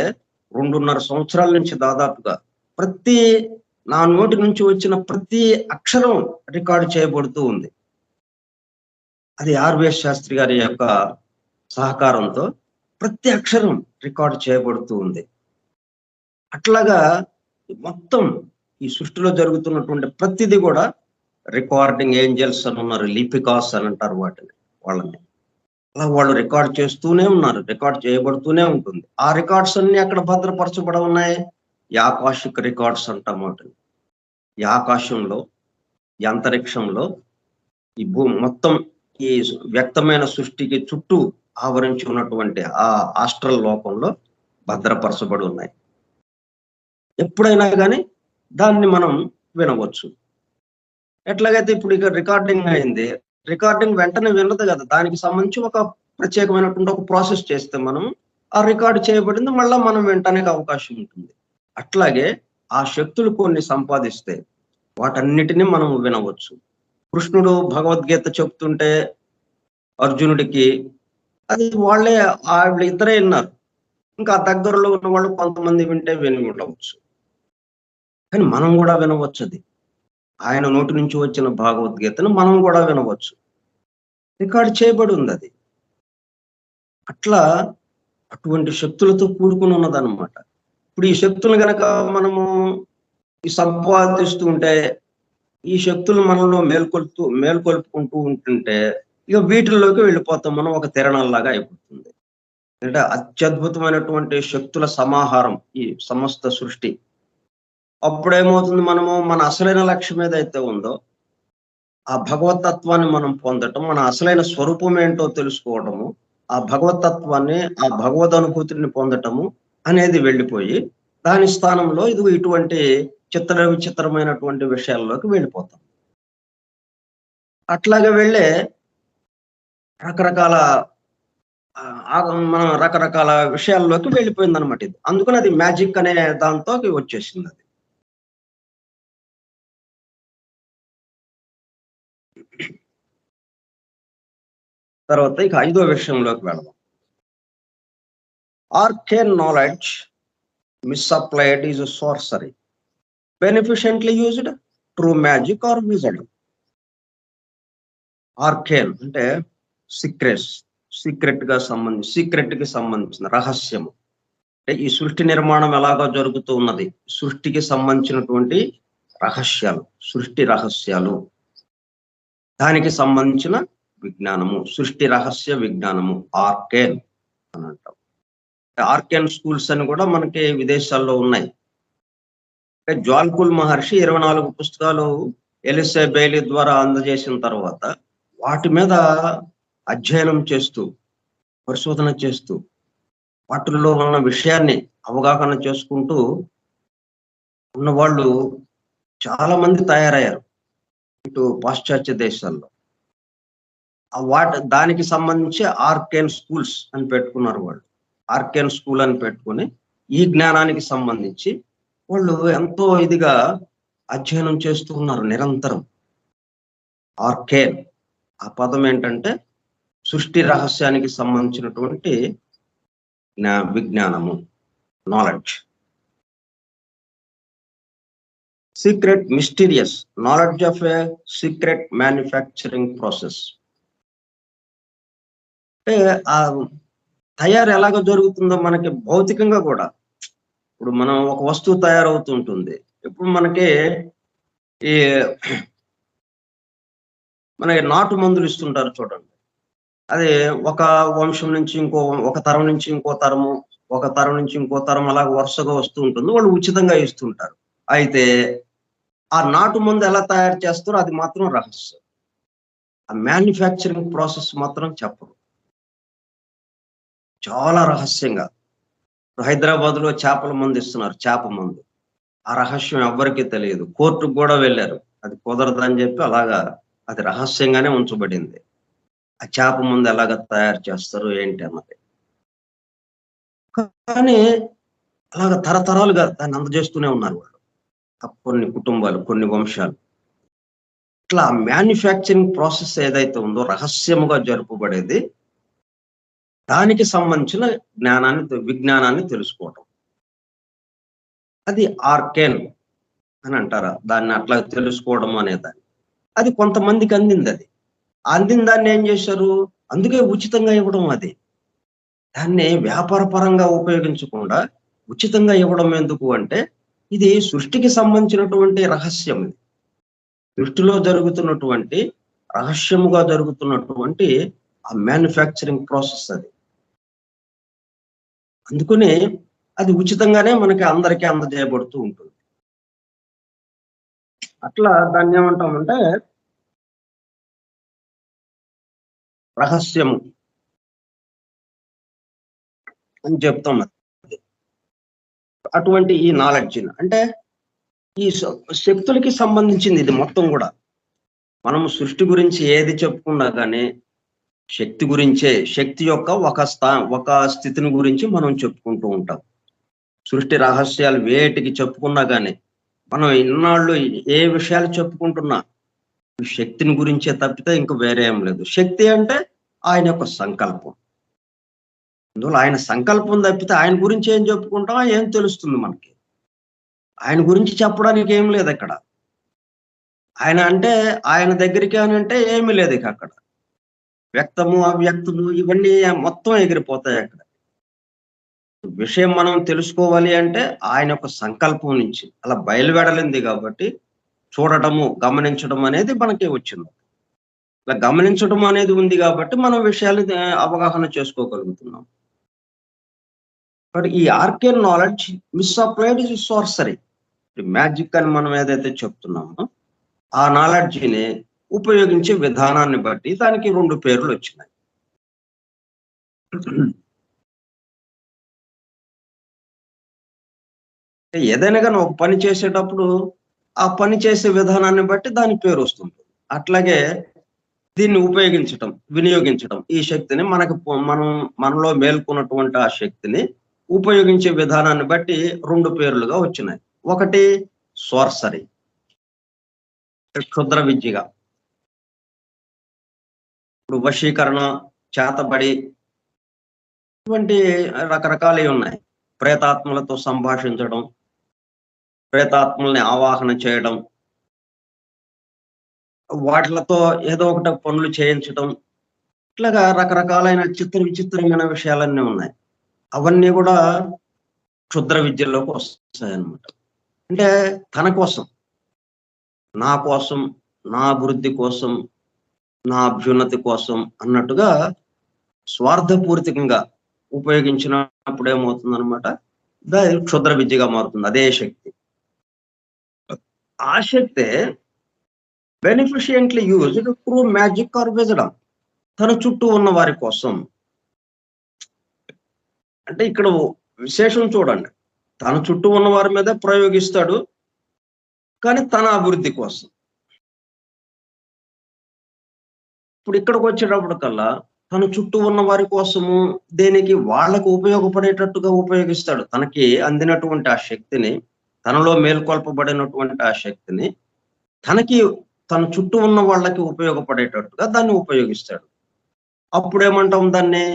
2.5 సంవత్సరాల నుంచి దాదాపుగా ప్రతి నా నోటి నుంచి వచ్చిన ప్రతి అక్షరం రికార్డ్ చేయబడుతూ ఉంది. అది ఆర్‌వీఎస్ శాస్త్రి గారి యొక్క సహకారంతో ప్రతి అక్షరం రికార్డ్ చేయబడుతూ ఉంది. అట్లాగా మొత్తం ఈ సృష్టిలో జరుగుతున్నటువంటి ప్రతిది కూడా రికార్డింగ్ ఏంజెల్స్ అని ఉన్నారు. లిపికాస్ అని అంటారు వాళ్ళని. అలా వాళ్ళు రికార్డ్ చేస్తూనే ఉన్నారు. రికార్డ్ చేయబడుతూనే ఉంటుంది. ఆ రికార్డ్స్ అన్ని అక్కడ భద్రపరచబడి ఉన్నాయి. ఈ ఆకాశిక రికార్డ్స్ అంటాం వాటిని. ఈ ఆకాశంలో, ఈ అంతరిక్షంలో, ఈ మొత్తం ఈ వ్యక్తమైన సృష్టికి చుట్టూ ఆవరించి ఉన్నటువంటి ఆ ఆస్ట్రల్ లోకంలో భద్రపరచబడి ఉన్నాయి. ఎప్పుడైనా గాని దాన్ని మనం వినవచ్చు. ఎట్లాగైతే ఇప్పుడు ఇక రికార్డింగ్ అయింది. రికార్డింగ్ వెంటనే వినదు కదా! దానికి సంబంధించి ఒక ప్రత్యేకమైనటువంటి ఒక ప్రాసెస్ చేస్తే మనం ఆ రికార్డ్ చేయబడింది మళ్ళా మనం వినటానికి అవకాశం ఉంటుంది. అట్లాగే ఆ శక్తులు కొన్ని సంపాదిస్తే వాటన్నిటిని మనం వినవచ్చు. కృష్ణుడు భగవద్గీత చెప్తుంటే అర్జునుడికి అది వీళ్ళిద్దరే విన్నారు. ఇంకా దగ్గరలో ఉన్న వాళ్ళు కొంతమంది వింటే విని ఉండవచ్చు. కానీ మనం కూడా వినవచ్చది. ఆయన నోటి నుంచి వచ్చిన భగవద్గీతను మనం కూడా వినవచ్చు. రికార్డ్ చేయబడి ఉందది. అట్లా అటువంటి శక్తులతో కూడుకొని ఉన్నదన్నమాట. ఇప్పుడు ఈ శక్తులు గనక మనము సంపాదిస్తూ ఉంటే, ఈ శక్తులు మనలో మేల్కొల్పుకుంటూ ఉంటుంటే, ఇక వీటిల్లోకి వెళ్ళిపోతాం మనం. ఒక తిరణాల్లాగా అయిపోతుంది. అంటే అత్యద్భుతమైనటువంటి శక్తుల సమాహారం ఈ సమస్త సృష్టి. అప్పుడేమవుతుంది, మనము మన అసలైన లక్ష్యం ఏదైతే ఉందో, ఆ భగవతత్వాన్ని మనం పొందటం, మన అసలైన స్వరూపం ఏంటో తెలుసుకోవడము, ఆ భగవతత్వాన్ని, ఆ భగవద్ అనుభూతిని పొందటము అనేది వెళ్ళిపోయి, దాని స్థానంలో ఇదిగో ఇటువంటి విచిత్రమైనటువంటి విషయాల్లోకి వెళ్ళిపోతాం. అట్లాగే వెళ్ళే రకరకాల మనం రకరకాల విషయాల్లోకి వెళ్ళిపోయిందనమాట ఇది. అందుకని అది మ్యాజిక్ అనే దాంతోకి వచ్చేసిందది. తర్వాత ఇక 5వ విషయంలోకి వెళదాం. Arcane knowledge misapplied is a sorcery. Beneficiently used, true magic or wizardry. Arcane అంటే సీక్రెట్ కి సంబంధించిన రహస్యము. అంటే ఈ సృష్టి నిర్మాణం ఎలాగో జరుగుతూ ఉన్నది, సృష్టికి సంబంధించినటువంటి రహస్యాలు, సృష్టి రహస్యాలు, దానికి సంబంధించిన విజ్ఞానము, సృష్టి రహస్య విజ్ఞానము ఆర్కేన్ అని అంటాం. ఆర్కేన్ స్కూల్స్ అని కూడా మనకి విదేశాల్లో ఉన్నాయి. జ్వాల్కుల్ మహర్షి 24 పుస్తకాలు ఎలిసే బెయిలీ ద్వారా అందజేసిన తర్వాత వాటి మీద అధ్యయనం చేస్తూ, పరిశోధన చేస్తూ, వాటిల్లో ఉన్న విషయాన్ని అవగాహన చేసుకుంటూ ఉన్నవాళ్ళు చాలా మంది తయారయ్యారు ఇటు పాశ్చాత్య దేశాల్లో. దానికి సంబంధించి ఆర్కేన్ స్కూల్స్ అని పెట్టుకున్నారు వాళ్ళు. ఆర్కేన్ స్కూల్ అని పెట్టుకొని ఈ జ్ఞానానికి సంబంధించి వాళ్ళు ఎంతో ఇదిగా అధ్యయనం చేస్తూ ఉన్నారు నిరంతరం. ఆర్కేన్ ఆ పదం ఏంటంటే సృష్టి రహస్యానికి సంబంధించినటువంటి విజ్ఞానము, knowledge. Secret, mysterious knowledge of A secret manufacturing process. అంటే ఆ తయారు ఎలాగ జరుగుతుందో మనకి భౌతికంగా కూడా, ఇప్పుడు మనం ఒక వస్తువు తయారవుతుంటుంది. ఇప్పుడు మనకి ఈ మనకి నాటు మందులు ఇస్తుంటారు చూడండి. అది ఒక వంశం నుంచి ఒక తరం నుంచి ఇంకో తరము, ఒక తరం నుంచి ఇంకో తరం అలాగ వరుసగా వస్తూ ఉంటుంది. వాళ్ళు ఉచితంగా ఇస్తుంటారు. అయితే ఆ నాటు మందు ఎలా తయారు చేస్తారో అది మాత్రం రహస్యం. ఆ మ్యానుఫ్యాక్చరింగ్ ప్రాసెస్ మాత్రం చెప్పరు, చాలా రహస్యంగా. హైదరాబాద్ లో చేపల మందు ఇస్తున్నారు, చేప మందు. ఆ రహస్యం ఎవ్వరికీ తెలియదు. కోర్టుకు కూడా వెళ్ళారు, అది కుదరదని చెప్పి అలాగా అది రహస్యంగానే ఉంచబడింది. ఆ చేప మందు ఎలాగ తయారు చేస్తారు ఏంటి అన్నది. కానీ అలాగ తరతరాలుగా దాన్ని అందజేస్తూనే ఉన్నారు వాళ్ళు, కొన్ని కుటుంబాలు, కొన్ని వంశాలు. ఇట్లా మ్యానుఫ్యాక్చరింగ్ ప్రాసెస్ ఏదైతే ఉందో రహస్యముగా జరుపబడేది, దానికి సంబంధించిన విజ్ఞానాన్ని తెలుసుకోవటం, అది ఆర్కేన్ అని అంటారా దాన్ని. అట్లా తెలుసుకోవడం అనేదాన్ని అది కొంతమందికి అందింది. అది అందిన దాన్ని ఏం చేశారు, అందుకే ఉచితంగా ఇవ్వడం. అది దాన్ని వ్యాపార పరంగా ఉపయోగించకుండా ఉచితంగా ఇవ్వడం ఎందుకు అంటే, ఇది సృష్టికి సంబంధించినటువంటి రహస్యం. ఇది సృష్టిలో జరుగుతున్నటువంటి రహస్యముగా జరుగుతున్నటువంటి ఆ మ్యానుఫ్యాక్చరింగ్ ప్రాసెస్ అది. అందుకని అది ఉచితంగానే మనకి అందరికీ అందజేయబడుతూ ఉంటుంది. అట్లా దాన్ని ఏమంటామంటే రహస్యము అని చెప్తాం. అటువంటి ఈ నాలెడ్జ్ అంటే ఈ శక్తులకి సంబంధించింది ఇది మొత్తం కూడా. మనం సృష్టి గురించి ఏది చెప్పుకున్నా కానీ శక్తి గురించే, శక్తి యొక్క ఒక స్థితిని గురించి మనం చెప్పుకుంటూ ఉంటాం. సృష్టి రహస్యాలు వేటికి చెప్పుకున్నా కానీ మనం ఇన్నాళ్ళు ఏ విషయాలు చెప్పుకుంటున్నా శక్తిని గురించే తప్పితే ఇంక వేరే ఏం లేదు. శక్తి అంటే ఆయన యొక్క సంకల్పం. అందువల్ల ఆయన సంకల్పం తప్పితే ఆయన గురించి ఏం చెప్పుకుంటామో ఏం తెలుస్తుంది మనకి. ఆయన గురించి చెప్పడానికి ఏం లేదు అక్కడ. ఆయన అంటే ఆయన దగ్గరికి అని అంటే ఏమీ లేదు ఇక అక్కడ. వ్యక్తము, అవ్యక్తము ఇవన్నీ మొత్తం ఎగిరిపోతాయి అక్కడ. విషయం మనం తెలుసుకోవాలి అంటే ఆయన యొక్క సంకల్పం నుంచి అలా బయలువెడలింది కాబట్టి చూడటము, గమనించడం అనేది మనకి వచ్చింది. ఇలా గమనించడం అనేది ఉంది కాబట్టి మనం విషయాలు అవగాహన చేసుకోగలుగుతున్నాం. బట్ ఈ ఆర్కేన్ నాలెడ్జ్ మిస్అప్లైడ్ ఇస్ సార్సరీ. మ్యాజిక్ అని మనం ఏదైతే చెప్తున్నామో ఆ నాలెడ్జిని ఉపయోగించే విధానాన్ని బట్టి దానికి 2 పేర్లు వచ్చినాయి. ఏదైనా కానీ ఒక పని చేసేటప్పుడు ఆ పని చేసే విధానాన్ని బట్టి దాని పేరు వస్తుంది. అట్లాగే దీన్ని ఉపయోగించటం, వినియోగించటం, ఈ శక్తిని మనలో మేల్కొన్నటువంటి ఆ శక్తిని ఉపయోగించే విధానాన్ని బట్టి 2 పేర్లుగా వచ్చినాయి. ఒకటి సార్సరీ, క్షుద్ర విద్యగా. ఇప్పుడు వశీకరణ, చేతబడి ఇటువంటి రకరకాలవి ఉన్నాయి. ప్రేతాత్మలతో సంభాషించడం, ప్రేతాత్మల్ని ఆవాహన చేయడం, వాటిలతో ఏదో ఒకటి పనులు చేయించడం, ఇట్లాగా రకరకాలైన విచిత్రమైన విషయాలన్నీ ఉన్నాయి. అవన్నీ కూడా క్షుద్ర విద్యల్లోకి వస్తాయన్నమాట. అంటే తన కోసం, నా కోసం, నా అభివృద్ధి కోసం, నా అభ్యున్నతి కోసం అన్నట్టుగా స్వార్థపూరితంగా ఉపయోగించినప్పుడు ఏమవుతుందన్నమాట, క్షుద్ర విద్యగా మారుతుంది అదే శక్తి. ఆ శక్తే beneficently used through magic or wisdom. తన చుట్టూ ఉన్న వారి కోసం. అంటే ఇక్కడ విశేషం చూడండి. తన చుట్టూ ఉన్న వారి మీద ప్రయోగిస్తాడు. కానీ తన అభివృద్ధి కోసం. ఇప్పుడు ఇక్కడికి వచ్చేటప్పటికల్లా తన చుట్టూ ఉన్న వారి కోసము దేనికి వాళ్ళకు ఉపయోగపడేటట్టుగా ఉపయోగిస్తాడు. తనకి అందినటువంటి ఆ శక్తిని, తనలో మేల్కొల్పబడినటువంటి ఆ శక్తిని తనకి తన చుట్టూ ఉన్న వాళ్ళకి ఉపయోగపడేటట్టుగా దాన్ని ఉపయోగిస్తాడు. అప్పుడేమంటాం దాన్ని?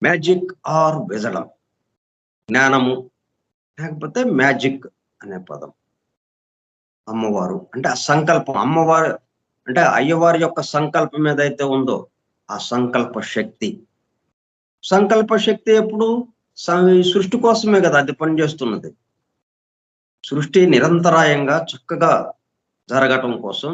Magic or wisdom. జ్ఞానము లేకపోతే మ్యాజిక్ అనే పదం. అమ్మవారు అంటే ఆ సంకల్పం, అమ్మవారు అంటే అయ్యవారి యొక్క సంకల్పం ఏదైతే ఉందో ఆ సంకల్ప శక్తి. సంకల్ప శక్తి ఎప్పుడు? ఈ సృష్టి కోసమే కదా అది పనిచేస్తున్నది. సృష్టి నిరంతరాయంగా చక్కగా జరగటం కోసం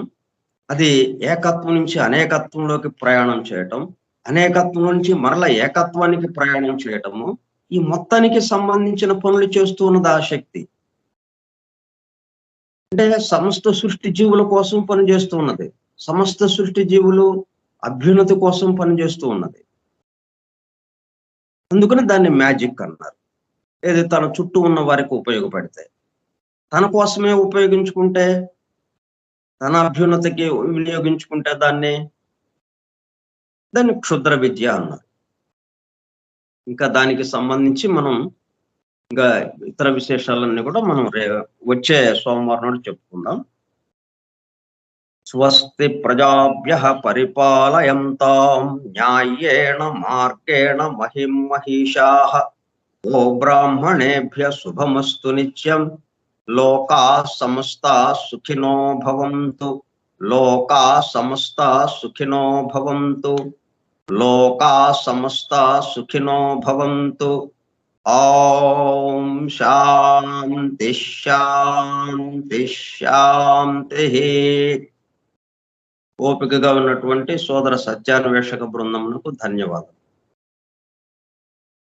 అది ఏకత్వం నుంచి అనేకత్వంలోకి ప్రయాణం చేయటం, అనేకత్వం నుంచి మరల ఏకత్వానికి ప్రయాణం చేయటము, ఈ మొత్తానికి సంబంధించిన పనులు చేస్తూ ఉన్నది ఆ శక్తి. అంటే సమస్త సృష్టి జీవుల కోసం పనిచేస్తూ ఉన్నది. సమస్త సృష్టి జీవులు అభ్యున్నతి కోసం పనిచేస్తూ ఉన్నది. అందుకని దాన్ని మ్యాజిక్ అన్నారు. ఏది తన చుట్టూ ఉన్న వారికి ఉపయోగపడితే. తన కోసమే ఉపయోగించుకుంటే, తన అభ్యున్నతికి వినియోగించుకుంటే దాన్ని క్షుద్ర విద్య అన్నారు. ఇంకా దానికి సంబంధించి మనం ఇంకా ఇతర విశేషాలన్నీ కూడా మనం వచ్చే సోమవారం నాడు చెప్పుకుందాం. స్వస్తి ప్రజాభ్యః పరిపాలయంతాం న్యాయేణ మార్గేణ మహిం మహిషాః గో బ్రాహ్మణేభ్య శుభమస్తు నిత్యం లోకాః సమస్తాః సుఖినో భవంతు లోకాః సమస్తాః సుఖినో భవంతు లోకాః సమస్తాః సుఖినో భవంతు. ఓం శాంతి శాంతి శాంతి. ఓపికగా ఉన్నటువంటి సోదర సత్యాన్వేషక బృందమునకు ధన్యవాదాలు.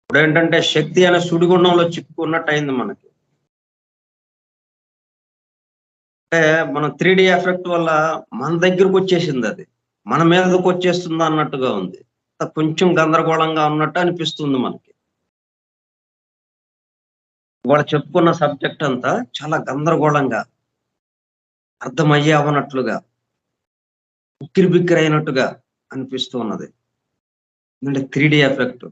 ఇప్పుడు ఏంటంటే శక్తి అనే సుడిగుండంలో చిక్కుకున్నట్టు అయింది మనకి. అంటే మనం 3D ఎఫెక్ట్ వల్ల మన దగ్గరకు వచ్చేసింది, అది మన మీదకు వచ్చేస్తుంది అన్నట్టుగా ఉంది. కొంచెం గందరగోళంగా ఉన్నట్టు అనిపిస్తుంది మనకి. వాళ్ళు చెప్పుకున్న సబ్జెక్ట్ అంతా చాలా గందరగోళంగా, అర్థమయ్యే అవనట్లుగా, ఉక్కిరి బిక్కిరి అయినట్టుగా అనిపిస్తూ ఉన్నది. ఎందుకంటే 3D ఎఫెక్ట్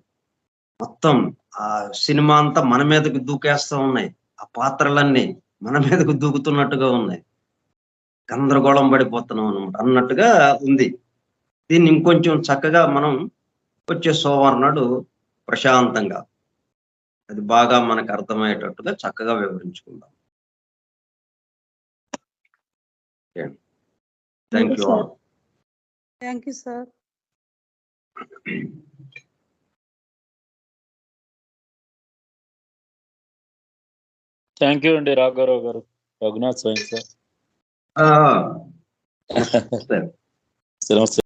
మొత్తం ఆ సినిమా అంతా మన మీదకి దూకేస్తూ ఉన్నాయి. ఆ పాత్రలన్నీ మన మీదకు దూకుతున్నట్టుగా ఉన్నాయి. గందరగోళం పడిపోతున్నాం అనమాట అన్నట్టుగా ఉంది. దీన్ని ఇంకొంచెం చక్కగా మనం వచ్చే సోమవారం నాడు ప్రశాంతంగా అది బాగా మనకు అర్థమయ్యేటట్టుగా చక్కగా వివరించుకుందాం. Thank you all. Thank you sir. Thank you అండి రాఘవరావు గారు, రఘునాథ్ స్వామి సార్. నమస్తే. నమస్తే.